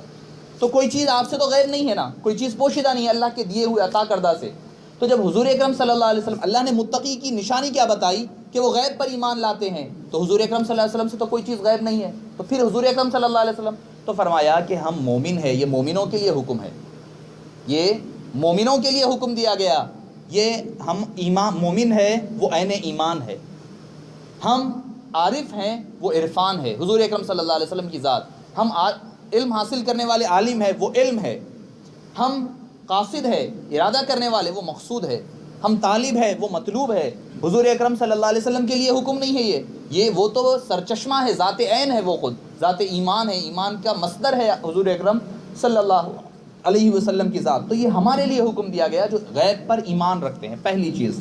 تو کوئی چیز آپ سے تو غیب نہیں ہے نا، کوئی چیز پوشیدہ نہیں ہے اللہ کے دیے ہوئے عطا کردہ سے۔ تو جب حضور اکرم صلی اللہ علیہ وسلم، اللہ نے متقی کی نشانی کیا بتائی کہ وہ غیب پر ایمان لاتے ہیں، تو حضور اکرم صلی اللہ علیہ وسلم سے تو کوئی چیز غیب نہیں ہے، تو پھر حضور اکرم صلی اللہ علیہ وسلم تو فرمایا کہ ہم مومن ہیں، یہ مومنوں کے لیے حکم ہے، یہ مومنوں کے لیے حکم دیا گیا، یہ ہم ایمان مومن ہے وہ عین ایمان ہے، ہم عارف ہیں وہ عرفان ہے، حضور اکرم صلی اللہ علیہ وسلم کی ذات، ہم علم حاصل کرنے والے عالم ہے وہ علم ہے، ہم قاصد ہے ارادہ کرنے والے وہ مقصود ہے، ہم طالب ہے وہ مطلوب ہے۔ حضور اکرم صلی اللہ علیہ وسلم کے لیے حکم نہیں ہے یہ وہ تو سرچشمہ ہے، ذات عین ہے، وہ خود ذات ایمان ہے، ایمان کا مصدر ہے حضور اکرم صلی اللہ علیہ وسلم کی ذات۔ تو یہ ہمارے لیے حکم دیا گیا جو غیب پر ایمان رکھتے ہیں۔ پہلی چیز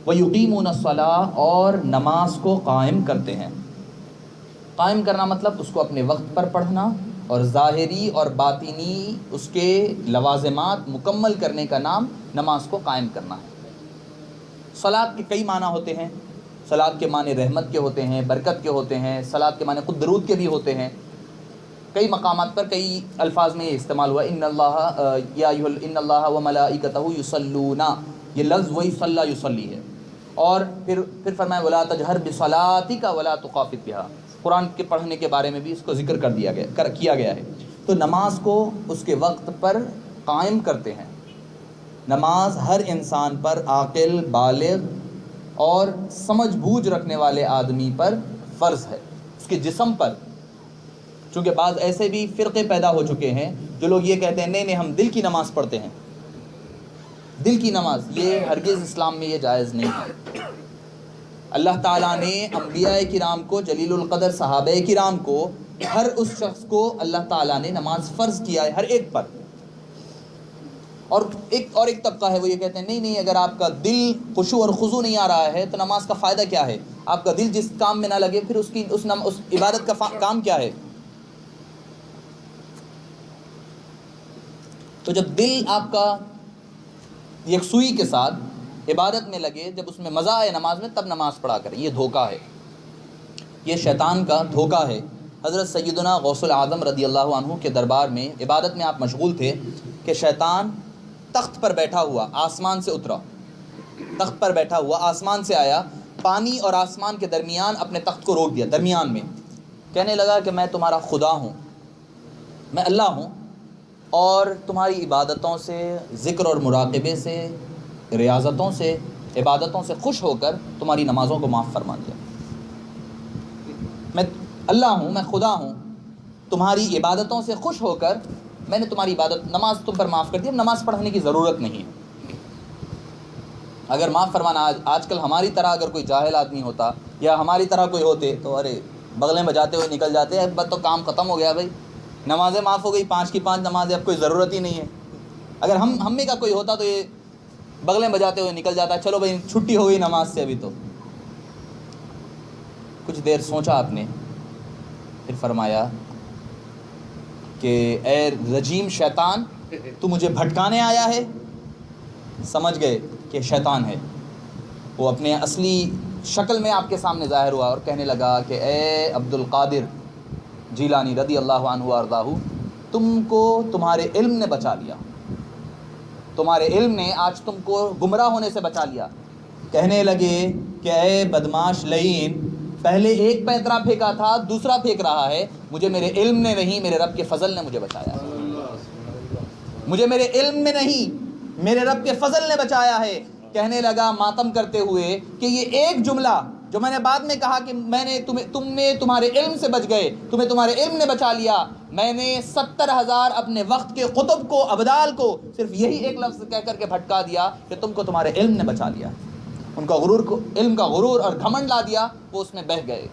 وَيُقِيمُونَ الصَّلَاةَ، اور نماز کو قائم کرتے ہیں۔ قائم کرنا مطلب اس کو اپنے وقت پر پڑھنا اور ظاہری اور باطنی اس کے لوازمات مکمل کرنے کا نام نماز کو قائم کرنا ہے۔ صلاۃ کے کئی معنی ہوتے ہیں، صلاۃ کے معنی رحمت کے ہوتے ہیں، برکت کے ہوتے ہیں، صلاۃ کے معنی خود درود کے بھی ہوتے ہیں۔ کئی مقامات پر کئی الفاظ میں یہ استعمال ہوا، ان اللہ و ملائکتہ یصلون، یہ لفظ وہی صلی یصلی ہے۔ اور پھر فرمایا ولا تجہر بصلاتک ولا تخافت بہا، قرآن کے پڑھنے کے بارے میں بھی اس کو ذکر کیا گیا ہے۔ تو نماز کو اس کے وقت پر قائم کرتے ہیں۔ نماز ہر انسان پر، عاقل، بالغ اور سمجھ بوجھ رکھنے والے آدمی پر فرض ہے، اس کے جسم پر۔ چونکہ بعض ایسے بھی فرقے پیدا ہو چکے ہیں جو لوگ یہ کہتے ہیں نہیں ہم دل کی نماز پڑھتے ہیں، دل کی نماز، یہ ہرگز اسلام میں یہ جائز نہیں ہے۔ اللہ تعالیٰ نے انبیاء کرام کو، جلیل القدر صحابہ کرام کو، ہر اس شخص کو اللہ تعالیٰ نے نماز فرض کیا ہے، ہر ایک پر۔ اور ایک طبقہ ہے وہ یہ کہتے ہیں نہیں اگر آپ کا دل خشوع اور خضوع نہیں آ رہا ہے تو نماز کا فائدہ کیا ہے؟ آپ کا دل جس کام میں نہ لگے پھر اس عبادت کا کام کیا ہے؟ تو جب دل آپ کا یکسوئی کے ساتھ عبادت میں لگے، جب اس میں مزہ آئے نماز میں، تب نماز پڑھا کریں۔ یہ دھوکہ ہے، یہ شیطان کا دھوکہ ہے۔ حضرت سیدنا غوث العظم رضی اللہ عنہ کے دربار میں عبادت میں آپ مشغول تھے کہ شیطان تخت پر بیٹھا ہوا آسمان سے اترا، تخت پر بیٹھا ہوا آسمان سے آیا، پانی اور آسمان کے درمیان اپنے تخت کو روک دیا درمیان میں، کہنے لگا کہ میں تمہارا خدا ہوں، میں اللہ ہوں، اور تمہاری عبادتوں سے، ذکر اور مراقبے سے، ریاضتوں سے، عبادتوں سے خوش ہو کر تمہاری نمازوں کو معاف فرما دیا۔ میں اللہ ہوں، میں خدا ہوں، تمہاری عبادتوں سے خوش ہو کر میں نے تمہاری نماز تم پر معاف کر دی، اب نماز پڑھنے کی ضرورت نہیں ہے۔ اگر معاف فرمانا آج کل ہماری طرح اگر کوئی جاہل آدمی ہوتا یا ہماری طرح کوئی ہوتے تو ارے بغلیں بجاتے ہوئے نکل جاتے، اب تو کام ختم ہو گیا بھائی، نمازیں معاف ہو گئی، 5 کی 5 نمازیں، اب کوئی ضرورت ہی نہیں ہے۔ اگر ہم میں کا کوئی ہوتا تو یہ بغلیں بجاتے ہوئے نکل جاتا، چلو بھائی چھٹی ہو گئی نماز سے ابھی تو۔ کچھ دیر سوچا آپ نے، پھر فرمایا کہ اے رجیم شیطان، تو مجھے بھٹکانے آیا ہے؟ سمجھ گئے کہ شیطان ہے، وہ اپنے اصلی شکل میں آپ کے سامنے ظاہر ہوا اور کہنے لگا کہ اے عبد القادر جیلانی رضی اللہ عنہ وارضاہ، تم کو تمہارے علم نے بچا لیا، تمہارے علم نے آج تم کو گمراہ ہونے سے بچا لیا۔ کہنے لگے کہ اے بدماش لعین، پہلے ایک پیترا پھینکا تھا، دوسرا پھینک رہا ہے، مجھے میرے علم نے نہیں، میرے رب کے فضل نے مجھے بچایا ہے، مجھے میرے علم میں نہیں، میرے رب کے فضل نے بچایا ہے۔ کہنے لگا ماتم کرتے ہوئے کہ یہ ایک جملہ جو میں نے بعد میں کہا کہ میں نے تم نے تمہارے علم سے بچ گئے، تمہیں تمہارے علم نے بچا لیا، میں نے 70,000 اپنے وقت کے قطب کو، ابدال کو صرف یہی ایک لفظ کہہ کر کے بھٹکا دیا کہ تم کو تمہارے علم نے بچا لیا۔ ان کا غرور کو، علم کا غرور اور گھمنڈ لا دیا، وہ اس میں بہہ گئے۔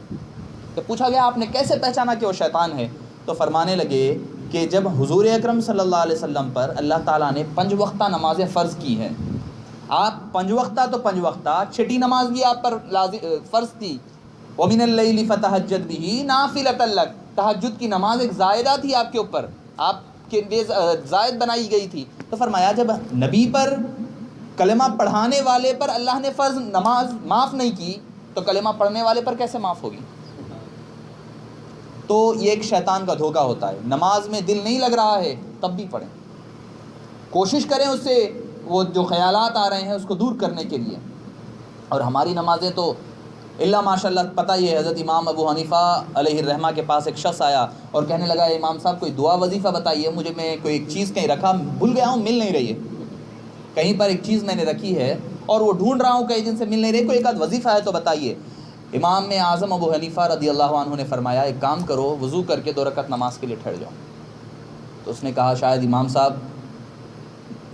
تو پوچھا گیا آپ نے کیسے پہچانا کہ وہ شیطان ہے؟ تو فرمانے لگے کہ جب حضور اکرم صلی اللہ علیہ وسلم پر اللہ تعالیٰ نے 5 وقتہ نمازیں فرض کی ہیں، آپ 5 وقتہ تو 5 وقتہ، چھٹی نماز بھی آپ پر فرض تھی، وَمِنَ اللَّيْلِ فَتَهَجَّدْ بِهِ نَافِلَةً لَكَ، تہجد کی نماز ایک زائدہ تھی آپ کے اوپر، آپ کے لیے زائد بنائی گئی تھی۔ تو فرمایا جب نبی پر، کلمہ پڑھانے والے پر اللہ نے فرض نماز معاف نہیں کی تو کلمہ پڑھنے والے پر کیسے معاف ہوگی؟ تو یہ ایک شیطان کا دھوکہ ہوتا ہے۔ نماز میں دل نہیں لگ رہا ہے تب بھی پڑھیں، کوشش کریں اس سے وہ جو خیالات آ رہے ہیں اس کو دور کرنے کے لیے۔ اور ہماری نمازیں تو اللہ ماشاء اللہ، پتہ ہی ہے حضرت امام ابو حنیفہ علیہ الرحمہ کے پاس ایک شخص آیا اور کہنے لگا امام صاحب کوئی دعا وظیفہ بتائیے، مجھے میں کوئی ایک چیز کہیں رکھا بھول گیا ہوں، مل نہیں رہی ہے، کہیں پر ایک چیز میں نے رکھی ہے اور وہ ڈھونڈ رہا ہوں کئی دن سے مل نہیں رہی، کوئی ایک آدھ وظیفہ ہے تو بتائیے۔ امام اعظم ابو حنیفہ رضی اللہ عنہ نے فرمایا ایک کام کرو، وضو کر کے 2 رکعت نماز کے لیے ٹھہر جاؤ۔ تو اس نے کہا شاید امام صاحب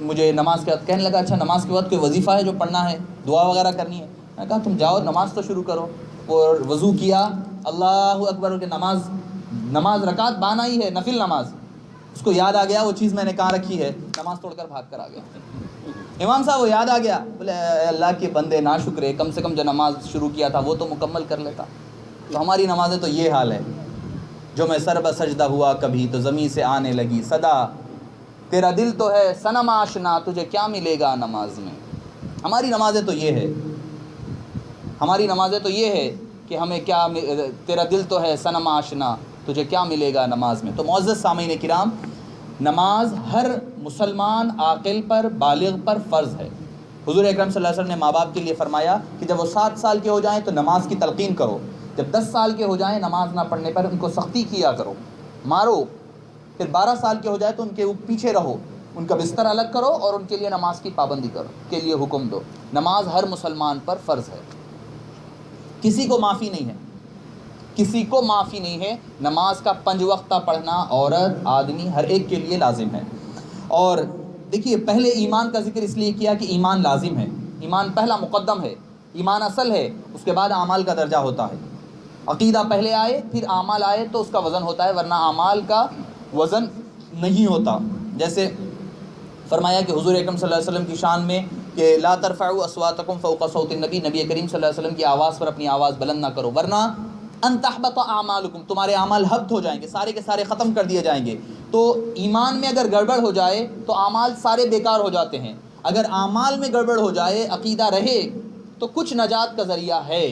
مجھے نماز کے وقت، کہنے لگا اچھا نماز کے وقت کوئی وظیفہ ہے جو پڑھنا ہے، دعا وغیرہ کرنی ہے؟ میں نے کہا تم جاؤ نماز تو شروع کرو۔ اور وضو کیا، اللہ اکبر کہ نماز رکعت بانا ہی ہے، نفل نماز، اس کو یاد آ گیا وہ چیز میں نے کہاں رکھی ہے، نماز توڑ کر بھاگ کر آ گیا۔ امام صاحب وہ یاد آ گیا، بولے اے اللہ کے بندے ناشکرے، کم سے کم جو نماز شروع کیا تھا وہ تو مکمل کر لیتا۔ تو ہماری نمازیں تو یہ حال ہے، جو میں سر بسجدہ ہوا کبھی تو زمین سے آنے لگی صدا، تیرا دل تو ہے صنم آشنا، تجھے کیا ملے گا نماز میں۔ ہماری نمازیں تو یہ ہے، ہماری نمازیں تو یہ ہے کہ ہمیں کیا، تیرا دل تو ہے صنم آشنا، تجھے کیا ملے گا نماز میں۔ تو معزز سامعین کرام، نماز ہر مسلمان عاقل پر، بالغ پر فرض ہے۔ حضور اکرم صلی اللہ علیہ وسلم نے ماں باپ کے لیے فرمایا کہ جب وہ 7 سال کے ہو جائیں تو نماز کی تلقین کرو، جب 10 سال کے ہو جائیں نماز نہ پڑھنے پر ان کو سختی کیا کرو، مارو، پھر 12 سال کے ہو جائے تو ان کے پیچھے رہو، ان کا بستر الگ کرو اور ان کے لیے نماز کی پابندی کرو کے لیے حکم دو۔ نماز ہر مسلمان پر فرض ہے، کسی کو معافی نہیں ہے، کسی کو معافی نہیں ہے۔ نماز کا 5 وقتہ پڑھنا عورت آدمی ہر ایک کے لیے لازم ہے۔ اور دیکھیے پہلے ایمان کا ذکر اس لیے کیا کہ ایمان لازم ہے، ایمان پہلا مقدم ہے، ایمان اصل ہے، اس کے بعد اعمال کا درجہ ہوتا ہے۔ عقیدہ پہلے آئے پھر اعمال آئے تو اس کا وزن ہوتا ہے، ورنہ اعمال کا وزن نہیں ہوتا۔ جیسے فرمایا کہ حضور اکرم صلی اللہ علیہ وسلم کی شان میں کہ لا ترفعوا اصواتکم فوق صوت النبی، نبی کریم صلی اللہ علیہ وسلم کی آواز پر اپنی آواز بلند نہ کرو ورنہ ان تحبط اعمالکم، تمہارے اعمال حبط ہو جائیں گے، سارے کے سارے ختم کر دیے جائیں گے۔ تو ایمان میں اگر گڑبڑ ہو جائے تو اعمال سارے بیکار ہو جاتے ہیں، اگر اعمال میں گڑبڑ ہو جائے، عقیدہ رہے تو کچھ نجات کا ذریعہ ہے،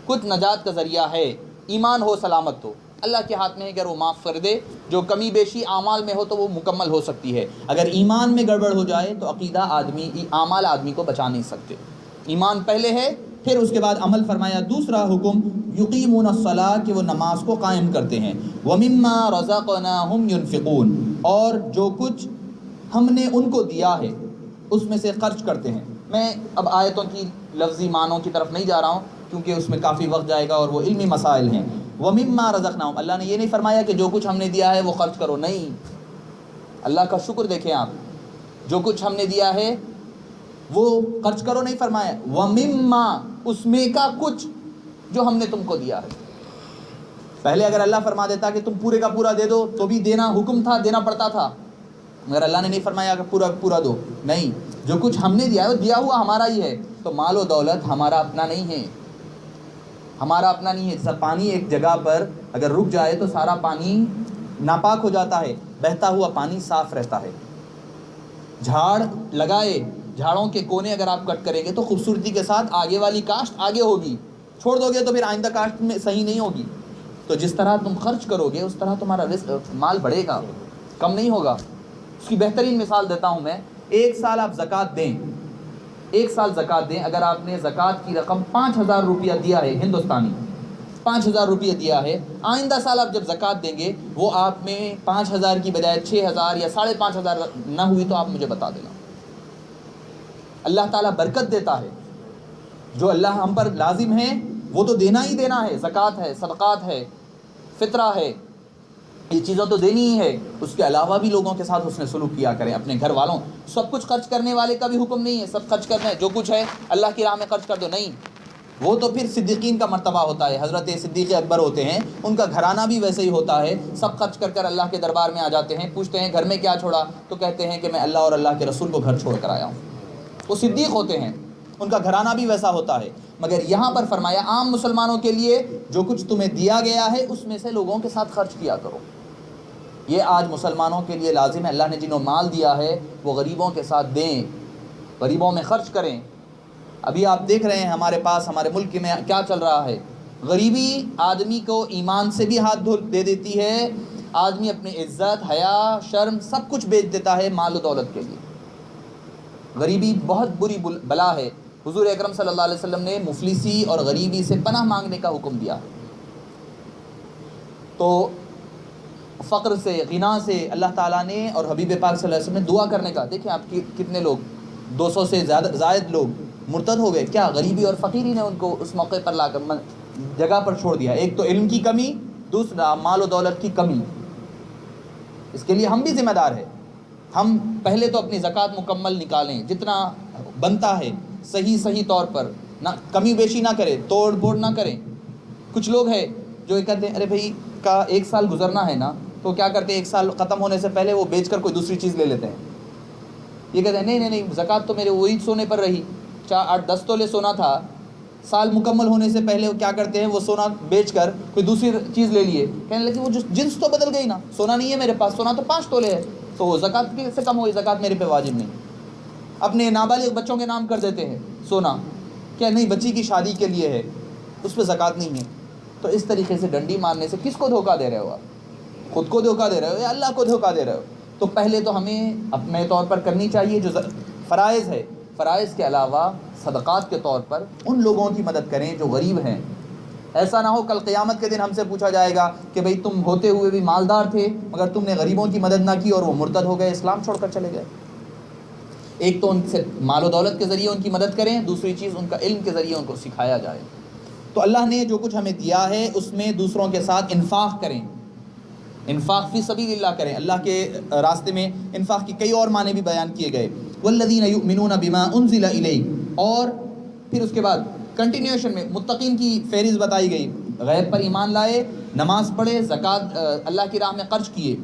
کچھ نجات کا ذریعہ ہے، ایمان ہو سلامت تو اللہ کے ہاتھ میں ہے، اگر وہ معاف کر دے، جو کمی بیشی اعمال میں ہو تو وہ مکمل ہو سکتی ہے، اگر ایمان میں گڑبڑ ہو جائے تو عقیدہ اعمال آدمی کو بچا نہیں سکتے۔ ایمان پہلے ہے، پھر اس کے بعد عمل فرمایا۔ دوسرا حکم یقیمون الصلاۃ، کہ وہ نماز کو قائم کرتے ہیں، وَمِمَّا رَزَقْنَاهُمْ يُنْفِقُونَ، اور جو کچھ ہم نے ان کو دیا ہے اس میں سے خرچ کرتے ہیں۔ میں اب آیتوں کی لفظی معنوں کی طرف نہیں جا رہا ہوں کیونکہ اس میں کافی وقت جائے گا اور وہ علمی مسائل ہیں۔ وَمِمَّا رَزَقْنَاهُمْ، اللہ نے یہ نہیں فرمایا کہ جو کچھ ہم نے دیا ہے وہ خرچ کرو، نہیں، اللہ کا شکر دیکھیں آپ، جو کچھ ہم نے دیا ہے وہ خرچ کرو نہیں فرمایا، وَمِمَّا، اس میں کا کچھ جو ہم نے تم کو دیا ہے۔ پہلے اگر اللہ فرما دیتا کہ تم پورے کا پورا دے دو تو بھی دینا حکم تھا، دینا پڑتا تھا، مگر اللہ نے نہیں فرمایا کہ پورا پورا دو، نہیں، جو کچھ ہم نے دیا ہے وہ دیا ہوا ہمارا ہی ہے۔ تو مال و دولت ہمارا اپنا نہیں ہے، ہمارا اپنا نہیں ہے۔ جیسا پانی ایک جگہ پر اگر رک جائے تو سارا پانی ناپاک ہو جاتا ہے، بہتا ہوا پانی صاف رہتا ہے۔ جھاڑ لگائے، جھاڑوں کے کونے اگر آپ کٹ کریں گے تو خوبصورتی کے ساتھ آگے والی کاشت آگے ہوگی، چھوڑ دو گے تو پھر آئندہ کاشت میں صحیح نہیں ہوگی۔ تو جس طرح تم خرچ کرو گے اس طرح تمہارا مال بڑھے گا، کم نہیں ہوگا۔ اس کی بہترین مثال دیتا ہوں میں، 1 سال آپ زکوٰۃ دیں، 1 سال زکوٰۃ دیں، اگر آپ نے زکوٰۃ کی رقم 5,000 روپیہ دیا ہے ہندوستانی، 5,000 روپیہ دیا ہے، آئندہ سال آپ جب زکوٰۃ دیں گے وہ آپ میں 5,000 کی بجائے 6,000 یا 5,500 نہ ہوئی تو آپ مجھے بتا دینا۔ اللہ تعالیٰ برکت دیتا ہے، جو اللہ ہم پر لازم ہے وہ تو دینا ہی دینا ہے، زکوٰۃ ہے، صدقات ہے، فطرہ ہے، یہ چیزیں تو دینی ہی ہے۔ اس کے علاوہ بھی لوگوں کے ساتھ حسن سلوک کیا کریں، اپنے گھر والوں۔ سب کچھ خرچ کرنے والے کا بھی حکم نہیں ہے سب خرچ کرنا ہے، جو کچھ ہے اللہ کی راہ میں خرچ کر دو، نہیں، وہ تو پھر صدیقین کا مرتبہ ہوتا ہے، حضرت صدیق اکبر ہوتے ہیں، ان کا گھرانہ بھی ویسے ہی ہوتا ہے، سب خرچ کر کر اللہ کے دربار میں آ جاتے ہیں، پوچھتے ہیں گھر میں کیا چھوڑا، تو کہتے ہیں کہ میں اللہ اور اللہ کے رسول کو گھر چھوڑ کر آیا ہوں۔ وہ صدیق ہوتے ہیں، ان کا گھرانہ بھی ویسا ہوتا ہے۔ مگر یہاں پر فرمایا عام مسلمانوں کے لیے جو کچھ تمہیں دیا گیا ہے اس میں سے لوگوں کے ساتھ خرچ کیا کرو۔ یہ آج مسلمانوں کے لیے لازم ہے، اللہ نے جنہوں مال دیا ہے وہ غریبوں کے ساتھ دیں، غریبوں میں خرچ کریں۔ ابھی آپ دیکھ رہے ہیں ہمارے پاس، ہمارے ملک میں کیا چل رہا ہے، غریبی آدمی کو ایمان سے بھی ہاتھ دے دیتی ہے، آدمی اپنی عزت، حیا، شرم سب کچھ بیچ دیتا ہے مال و دولت کے لیے۔ غریبی بہت بری بلا ہے۔ حضور اکرم صلی اللہ علیہ وسلم نے مفلسی اور غریبی سے پناہ مانگنے کا حکم دیا۔ تو فقر سے، غنا سے اللہ تعالیٰ نے اور حبیب پاک صلی اللہ علیہ وسلم نے دعا کرنے کا، دیکھیں آپ کی کتنے لوگ، 200 سے زائد لوگ مرتد ہو گئے، کیا غریبی اور فقیری نے ان کو اس موقع پر لا کر جگہ پر چھوڑ دیا۔ ایک تو علم کی کمی، دوسرا مال و دولت کی کمی۔ اس کے لیے ہم بھی ذمہ دار ہیں، ہم پہلے تو اپنی زکوٰۃ مکمل نکالیں، جتنا بنتا ہے صحیح طور پر، نہ کمی بیشی نہ کریں، توڑ پھوڑ نہ کریں۔ کچھ لوگ ہیں جو یہ کہتے ہیں ارے بھائی کا 1 سال گزرنا ہے نا، تو کیا کرتے ہیں 1 سال ختم ہونے سے پہلے وہ بیچ کر کوئی دوسری چیز لے لیتے ہیں۔ یہ کہتے ہیں نہیں زکوٰۃ تو میرے وہی سونے پر رہی، 8-10 تولے سونا تھا، سال مکمل ہونے سے پہلے وہ کیا کرتے ہیں، وہ سونا بیچ کر کوئی دوسری چیز لے لیے، کہنے لگے وہ جنس تو بدل گئی نا، سونا نہیں ہے میرے پاس، سونا تو 5 تولے ہے، تو زکوٰۃ سے کم ہوئی، زکوٰۃ میرے پہ واجب نہیں۔ اپنے نابالغ بچوں کے نام کر دیتے ہیں سونا، کیا نہیں بچی کی شادی کے لیے ہے، اس پہ زکوٰۃ نہیں ہے۔ تو اس طریقے سے ڈنڈی مارنے سے کس کو دھوکہ دے رہے ہو آپ؟ خود کو دھوکہ دے رہے ہو یا اللہ کو دھوکہ دے رہے ہو؟ تو پہلے تو ہمیں اپنے طور پر کرنی چاہیے جو فرائض ہے، فرائض کے علاوہ صدقات کے طور پر ان لوگوں کی مدد کریں جو غریب ہیں۔ ایسا نہ ہو کل قیامت کے دن ہم سے پوچھا جائے گا کہ بھئی تم ہوتے ہوئے بھی مالدار تھے مگر تم نے غریبوں کی مدد نہ کی اور وہ مرتد ہو گئے، اسلام چھوڑ کر چلے گئے۔ ایک تو ان سے مال و دولت کے ذریعے ان کی مدد کریں، دوسری چیز ان کا علم کے ذریعے ان کو سکھایا جائے۔ تو اللہ نے جو کچھ ہمیں دیا ہے اس میں دوسروں کے ساتھ انفاق کریں، انفاق فی سبیل اللہ کریں، اللہ کے راستے میں انفاق کی کئی اور معنی بھی بیان کیے گئے۔ والذین یؤمنون بما انزل الیک، اور پھر اس کے بعد کنٹینیوشن میں متقین کی فہرست بتائی گئی، غیب پر ایمان لائے، نماز پڑھے، زکوٰۃ اللہ کی راہ میں خرچ کیے۔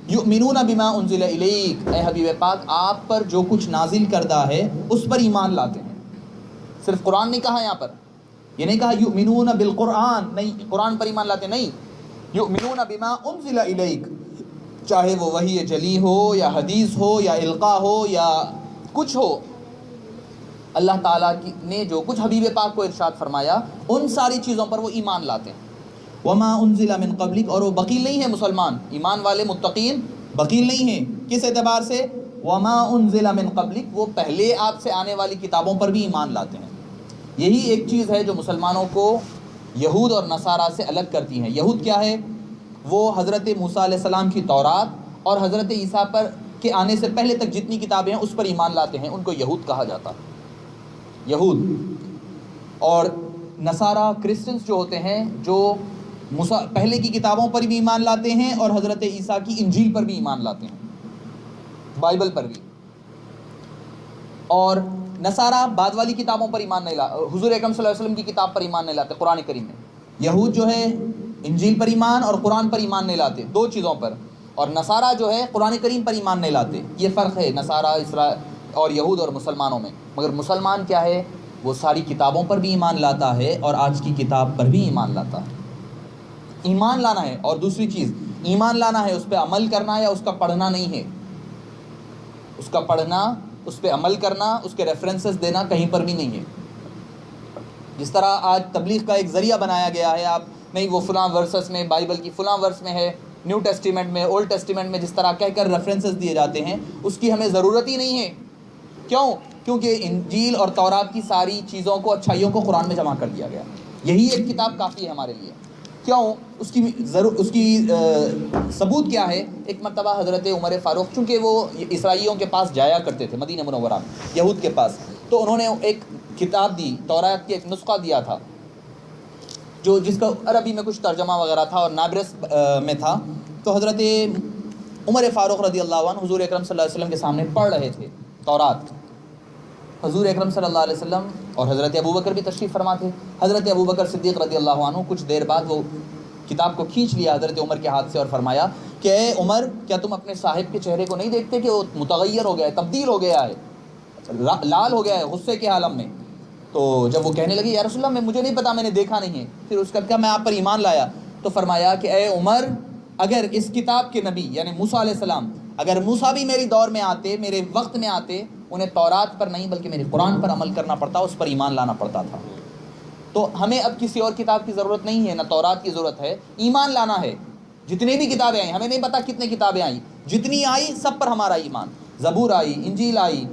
یؤمنون بما انزل الیک، اے حبیب پاک آپ پر جو کچھ نازل کردہ ہے اس پر ایمان لاتے ہیں۔ صرف قرآن نہیں کہا یہاں پر، یہ نہیں کہا یؤمنون بالقرآن، نہیں قرآن پر ایمان لاتے، نہیں، یؤمنون بما انزل الیک، چاہے وہ وحی جلی ہو یا حدیث ہو یا القاء ہو یا کچھ ہو، اللہ تعالیٰ نے جو کچھ حبیب پاک کو ارشاد فرمایا ان ساری چیزوں پر وہ ایمان لاتے ہیں۔ وما انزل من قبلک، اور وہ بخیل نہیں ہے مسلمان، ایمان والے متقین بخیل نہیں ہیں۔ کس اعتبار سے؟ وما انزل من قبلک، وہ پہلے آپ سے آنے والی کتابوں پر بھی ایمان لاتے ہیں۔ یہی ایک چیز ہے جو مسلمانوں کو یہود اور نصارہ سے الگ کرتی ہیں۔ یہود کیا ہے؟ وہ حضرت موسیٰ علیہ السلام کی تورات اور حضرت عیسیٰ پر کے آنے سے پہلے تک جتنی کتابیں ہیں اس پر ایمان لاتے ہیں، ان کو یہود کہا جاتا ہے، یہود۔ اور نصارہ کرسچنز جو ہوتے ہیں جو پہلے کی کتابوں پر بھی ایمان لاتے ہیں اور حضرت عیسیٰ کی انجیل پر بھی ایمان لاتے ہیں، بائبل پر بھی۔ اور نصارہ بعد والی کتابوں پر ایمان نہیں لاتے، حضور اکرم صلی اللہ علیہ وسلم کی کتاب پر ایمان نہیں لاتے، قرآن کریم میں۔ یہود جو ہے انجیل پر ایمان اور قرآن پر ایمان نہیں لاتے، 2 چیزوں پر۔ اور نصارہ جو ہے قرآن کریم پر ایمان نہیں لاتے۔ یہ فرق ہے نصارہ اور یہود اور مسلمانوں میں۔ مگر مسلمان کیا ہے؟ وہ ساری کتابوں پر بھی ایمان لاتا ہے اور آج کی کتاب پر بھی ایمان لاتا ہے۔ ایمان لانا ہے، اور دوسری چیز ایمان لانا ہے، اس پہ عمل کرنا یا اس کا پڑھنا نہیں ہے۔ اس کا پڑھنا، اس پہ عمل کرنا، اس کے ریفرنسز دینا کہیں پر بھی نہیں ہے۔ جس طرح آج تبلیغ کا ایک ذریعہ بنایا گیا ہے، آپ نہیں وہ فلاں ورسز میں، بائبل کی فلاں ورس میں ہے، نیو ٹیسٹیمنٹ میں، اولڈ ٹیسٹیمنٹ میں، جس طرح کہہ کر ریفرنسز دیے جاتے ہیں، اس کی ہمیں ضرورت ہی نہیں ہے۔ کیوں؟ کیونکہ انجیل اور تورات کی ساری چیزوں کو، اچھائیوں کو قرآن میں جمع کر دیا گیا۔ یہی ایک کتاب کافی ہے ہمارے لیے۔ کیوں؟ اس کی ثبوت کیا ہے؟ ایک مرتبہ حضرت عمر فاروق، چونکہ وہ عیسائیوں کے پاس جایا کرتے تھے مدینہ منورہ میں، یہود کے پاس، تو انہوں نے ایک کتاب دی، تورات کی ایک نسخہ دیا تھا، جس کا عربی میں کچھ ترجمہ وغیرہ تھا اور نابرس میں تھا، تو حضرت عمر فاروق رضی اللہ عنہ حضور اکرم صلی اللہ علیہ وسلم کے سامنے پڑھ رہے تھے تورات. حضور اکرم صلی اللہ علیہ وسلم اور حضرت ابوبکر بھی تشریف فرما تھے. حضرت ابوبکر صدیق رضی اللہ عنہ کچھ دیر بعد وہ کتاب کو کھینچ لیا حضرت عمر کے ہاتھ سے اور فرمایا کہ اے عمر، کیا تم اپنے صاحب کے چہرے کو نہیں دیکھتے کہ وہ متغیر ہو گیا ہے، تبدیل ہو گیا ہے، لال ہو گیا ہے غصے کے عالم میں؟ تو جب وہ کہنے لگی یا رسول اللہ مجھے نہیں پتا، میں نے دیکھا نہیں ہے، پھر اس کا کیا میں آپ پر ایمان لایا، تو فرمایا کہ اے عمر، اگر اس کتاب کے نبی یعنی موسیٰ علیہ السلام، اگر موسیٰ بھی میری دور میں آتے، میرے وقت میں آتے، انہیں تورات پر نہیں بلکہ میرے قرآن پر عمل کرنا پڑتا، اس پر ایمان لانا پڑتا تھا. تو ہمیں اب کسی اور کتاب کی ضرورت نہیں ہے، نہ تورات کی ضرورت ہے، ایمان لانا ہے. جتنی بھی کتابیں آئیں، ہمیں نہیں پتا کتنے کتابیں آئیں، جتنی آئی سب پر ہمارا ایمان. زبور آئی، انجیل آئی،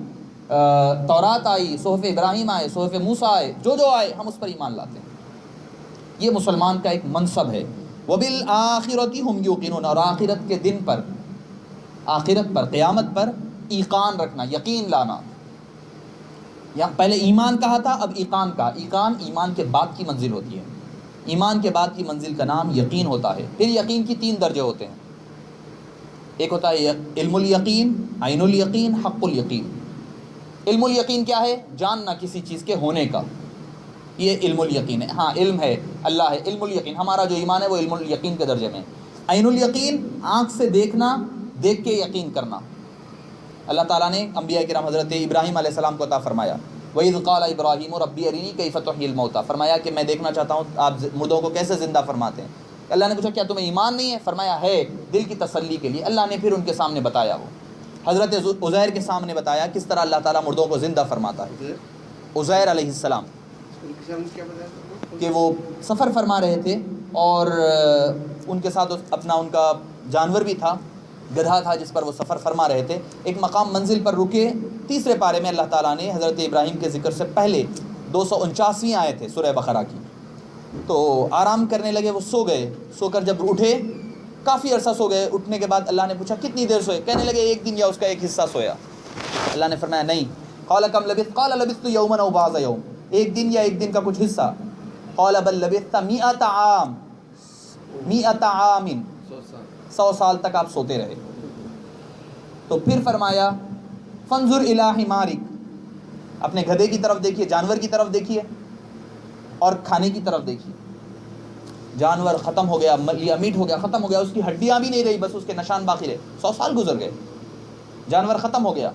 تورات آئی، صحف ابراہیم آئے، صحف موسیٰ آئے، جو آئے ہم اس پر ایمان لاتے ہیں. یہ مسلمان کا ایک منصب ہے. وَبِالْآخِرَةِ هُمْ يُوقِنُونَ، اور آخرت کے دن پر، آخرت پر، قیامت پر ایقان رکھنا، یقین لانا. یا پہلے ایمان کہا تھا، اب ایقان کہا. ایمان کے بعد کی منزل ہوتی ہے. ایمان کے بعد کی منزل کا نام یقین ہوتا ہے. پھر یقین کی 3 درجے ہوتے ہیں. ایک ہوتا ہے علم الیقین، عین الیقین، حق الیقین. علم الیقین کیا ہے؟ جاننا کسی چیز کے ہونے کا، یہ علم الیقین ہے. ہاں علم ہے، اللہ ہے. علم الیقین، ہمارا جو ایمان ہے وہ علم الیقین کے درجے میں. عین الیقین، آنکھ سے دیکھنا، دیکھ کے یقین کرنا. اللہ تعالیٰ نے انبیاء کرام حضرت ابراہیم علیہ السلام کو عطا فرمایا. وَإِذْ قَالَ إِبْرَاهِيمُ رَبِّ أَرِنِي كَيْفَ تُحْيِي الْمَوْتَىٰ، فرمایا کہ میں دیکھنا چاہتا ہوں آپ مردوں کو کیسے زندہ فرماتے ہیں. اللہ نے پوچھا کیا تمہیں ایمان نہیں ہے؟ فرمایا ہے، دل کی تسلی کے لیے. اللہ نے پھر ان کے سامنے بتایا، وہ حضرت عزیر کے سامنے بتایا کس طرح اللہ تعالیٰ مردوں کو زندہ فرماتا ہے. عزیر علیہ السلام کہ وہ سفر فرما رہے تھے اور ان کے ساتھ اپنا ان کا جانور بھی تھا، گدھا تھا جس پر وہ سفر فرما رہے تھے. ایک مقام منزل پر رکے. 3 پارے میں اللہ تعالیٰ نے حضرت ابراہیم کے ذکر سے پہلے 249 آئے تھے سورہ بقرہ کی. تو آرام کرنے لگے، وہ سو گئے. سو کر جب اٹھے، کافی عرصہ سو گئے. اٹھنے کے بعد اللہ نے پوچھا کتنی دیر سوئے؟ کہنے لگے 1 دن یا اس کا ایک حصہ سویا. اللہ نے فرمایا نہیں. قال کم لبثت؟ قال لبثت یوما او بعض یوم، 1 دن یا 1 دن کا کچھ حصہ. قال بل لبثت 100 عام، 100 عام، 100 سال تک آپ سوتے رہے. تو پھر فرمایا فانظر الی حمارک، اپنے گدھے کی طرف دیکھیے، جانور کی طرف دیکھیے اور کھانے کی طرف دیکھیے. جانور ختم ہو گیا، یا میٹ ہو گیا، ختم ہو گیا، اس کی ہڈیاں بھی نہیں رہی، بس اس کے نشان باقی رہے. 100 سال گزر گئے، جانور ختم ہو گیا.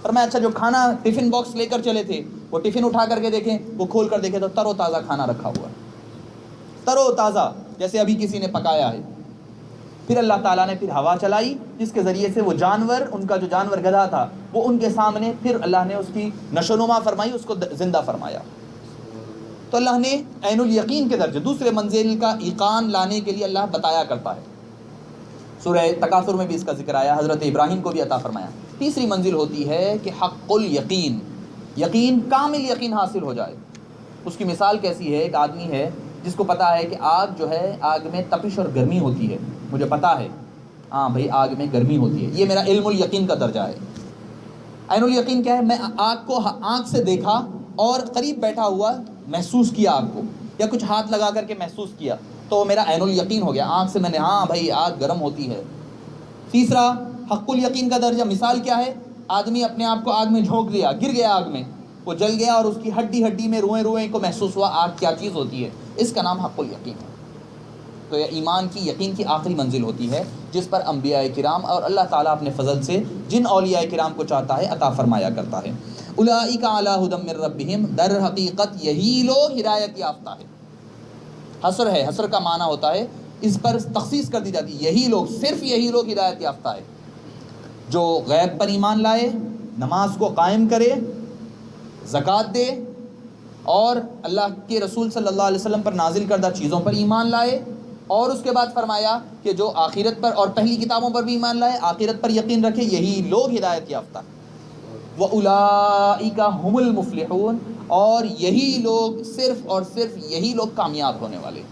فرمایا اچھا جو کھانا ٹفن باکس لے کر چلے تھے، وہ ٹفن اٹھا کر کے دیکھیں، وہ کھول کر دیکھیں تو تر و تازہ کھانا رکھا ہوا ہے، تر و تازہ جیسے ابھی کسی نے پکایا ہے. پھر اللہ تعالیٰ نے پھر ہوا چلائی جس کے ذریعے سے وہ جانور، ان کا جو جانور گدھا تھا وہ ان کے سامنے، پھر اللہ نے اس کی نشو و نما فرمائی، اس کو زندہ فرمایا. تو اللہ نے عین الیقین کے درجے، دوسرے منزل کا ایقان لانے کے لیے اللہ بتایا کرتا ہے. سورہ تکاثر میں بھی اس کا ذکر آیا، حضرت ابراہیم کو بھی عطا فرمایا. تیسری منزل ہوتی ہے کہ حق الیقین، یقین، کامل یقین حاصل ہو جائے. اس کی مثال کیسی ہے؟ ایک آدمی ہے جس کو پتا ہے کہ آگ جو ہے، آگ میں تپش اور گرمی ہوتی ہے، مجھے پتا ہے، ہاں بھائی آگ میں گرمی ہوتی ہے، یہ میرا علم الیقین کا درجہ ہے. عین الیقین کیا ہے؟ میں آگ کو آنکھ سے دیکھا اور قریب بیٹھا ہوا محسوس کیا آگ کو، یا کچھ ہاتھ لگا کر کے محسوس کیا، تو میرا عین الیقین ہو گیا. آنکھ سے میں نے، ہاں بھائی آگ گرم ہوتی ہے. تیسرا حق الیقین کا درجہ، مثال کیا ہے؟ آدمی اپنے آپ کو آگ میں جھونک دیا، گر گیا آگ میں، وہ جل گیا اور اس کی ہڈی ہڈی میں، روئیں روئیں کو محسوس ہوا آگ کیا چیز ہوتی ہے. اس کا نام حق الیقین ہے. تو یہ ایمان کی، یقین کی آخری منزل ہوتی ہے جس پر انبیاء کرام اور اللہ تعالیٰ اپنے فضل سے جن اولیاء کرام کو چاہتا ہے عطا فرمایا کرتا ہے. اولئک علی ھدی من ربہم، در حقیقت یہی لوگ ہدایت یافتہ ہے. حصر ہے، حصر کا معنی ہوتا ہے، اس پر تخصیص کر دی جاتی ہے، یہی لوگ، صرف یہی لوگ ہدایت یافتہ ہے جو غیب پر ایمان لائے، نماز کو قائم کرے، زکوٰۃ دے اور اللہ کے رسول صلی اللہ علیہ وسلم پر نازل کردہ چیزوں پر ایمان لائے. اور اس کے بعد فرمایا کہ جو آخرت پر اور پہلی کتابوں پر بھی ایمان لائے، آخرت پر یقین رکھے، یہی لوگ ہدایت یافتہ. وَأُولَئِکَ هُمُ الْمُفْلِحُونَ، اور یہی لوگ، صرف اور صرف یہی لوگ کامیاب ہونے والے،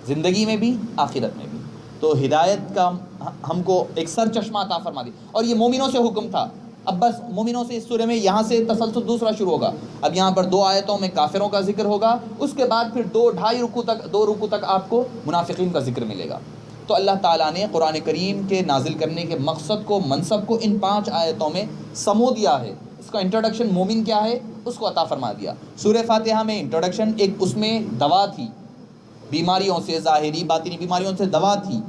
زندگی میں بھی آخرت میں بھی. تو ہدایت کا ہم کو ایک سر چشمہ عطا فرما دی. اور یہ مومنوں سے حکم تھا اب بس مومنوں سے اس سورہ میں یہاں سے تسلسل دوسرا شروع ہوگا. اب یہاں پر 2 آیتوں میں کافروں کا ذکر ہوگا, اس کے بعد پھر 2 رکوع تک آپ کو منافقین کا ذکر ملے گا. تو اللہ تعالیٰ نے قرآن کریم کے نازل کرنے کے مقصد کو, منصب کو ان 5 آیتوں میں سمو دیا ہے. اس کا انٹروڈکشن مومن کیا ہے اس کو عطا فرما دیا. سورہ فاتحہ میں انٹروڈکشن ایک اس میں دوا تھی, بیماریوں سے, ظاہری باطنی بیماریوں سے دوا تھی,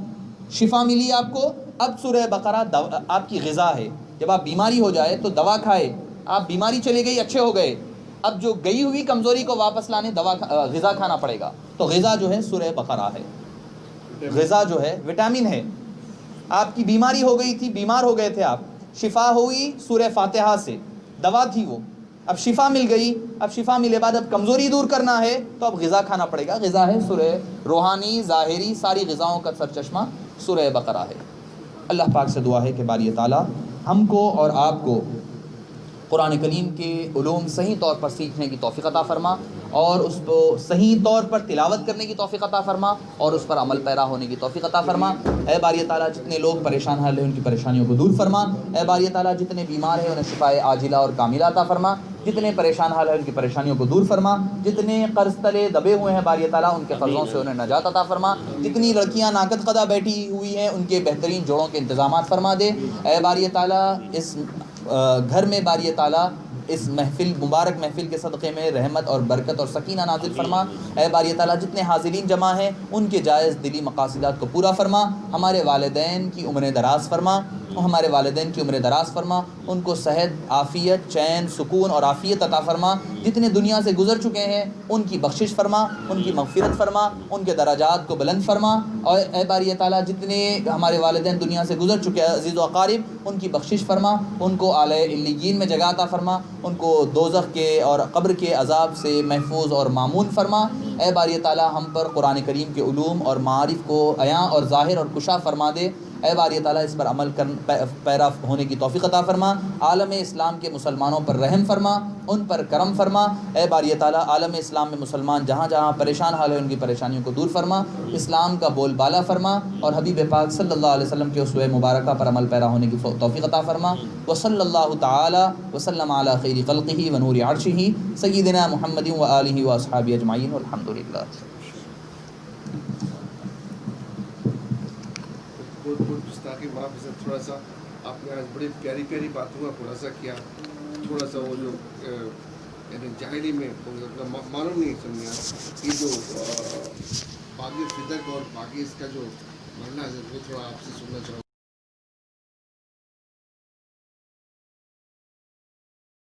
شفا ملی آپ کو. اب سورہ بقرہ آپ کی غذا ہے. جب آپ بیماری ہو جائے تو دوا کھائے, آپ بیماری چلی گئی, اچھے ہو گئے, اب جو گئی ہوئی کمزوری کو واپس لانے غذا کھانا پڑے گا. تو غذا جو ہے سورہ بقرہ ہے. غذا جو ہے وٹامن ہے. آپ کی بیماری ہو گئی تھی, بیمار ہو گئے تھے آپ, شفا ہوئی سورہ فاتحہ سے, دوا تھی وہ, اب شفا مل گئی. اب شفا ملے بعد اب کمزوری دور کرنا ہے تو اب غذا کھانا پڑے گا. غذا ہے سورہ روحانی, ظاہری, ساری غذاؤں کا سرچشمہ سورہ بقرہ ہے. اللہ پاک سے دعا ہے کہ باری تعالیٰ ہم کو اور آپ کو قرآن کریم کے علوم صحیح طور پر سیکھنے کی توفیق عطا فرما, اور اس کو صحیح طور پر تلاوت کرنے کی توفیق عطا فرما, اور اس پر عمل پیرا ہونے کی توفیق عطا فرما. اے باری تعالیٰ جتنے لوگ پریشان حال ہیں ان کی پریشانیوں کو دور فرما. اے باری تعالیٰ جتنے بیمار ہیں انہیں شفائے عاجلہ اور کاملہ عطا فرما. جتنے پریشان حال ہیں ان کی پریشانیوں کو دور فرما. جتنے قرض تلے دبے ہوئے ہیں باری تعالیٰ ان کے قرضوں سے انہیں نجات عطا فرما. جتنی لڑکیاں ناقد قدہ بیٹھی ہوئی ہیں ان کے بہترین جوڑوں کے انتظامات فرما دے. اے باری تعالیٰ اس گھر میں باری تعالیٰ اس محفل, مبارک محفل کے صدقے میں رحمت اور برکت اور سکینہ نازل فرما. اے باری تعالیٰ جتنے حاضرین جمع ہیں ان کے جائز دلی مقاصدات کو پورا فرما. ہمارے والدین کی عمر دراز فرما, ہمارے والدین کی عمر دراز فرما, ان کو صحت, عافیت, چین, سکون اور عافیت عطا فرما. جتنے دنیا سے گزر چکے ہیں ان کی بخشش فرما, ان کی مغفرت فرما, ان کے درجات کو بلند فرما. اور اے باری تعالیٰ جتنے ہمارے والدین دنیا سے گزر چکے ہیں عزیز و اقارب ان کی بخشش فرما, ان کو اعلی علیین میں جگہ عطا فرما, ان کو دوزخ کے اور قبر کے عذاب سے محفوظ اور مامون فرما. اے باری تعالیٰ ہم پر قرآن کریم کے علوم اور معارف کو عیاں اور ظاہر اور کشا فرما دے. اے باری تعالیٰ اس پر عمل پیرا ہونے کی توفیق عطا فرما. عالم اسلام کے مسلمانوں پر رحم فرما, ان پر کرم فرما. اے باری تعالیٰ عالم اسلام میں مسلمان جہاں جہاں پریشان حال ہیں ان کی پریشانیوں کو دور فرما, اسلام کا بول بالا فرما, اور حبیب پاک صلی اللہ علیہ وسلم کے اسوہ مبارکہ پر عمل پیرا ہونے کی توفیق عطا فرما. وصلی اللہ تعالی وسلم علی خیر خلقہ و نور عرشہ سیدنا محمد و آلہ و اصحابہ اجمعین والحمد للہ. تاکہ معاف سے تھوڑا سا آپ نے آج بڑی پیاری پیاری باتوں کا خلاصہ کیا. تھوڑا سا وہ جو یعنی جاہلی میں معلوم نہیں سمجھا کہ جو باقی فدق اور باقی اس کا جو مرنا ہے وہ تھوڑا آپ سے سننا چاہوں.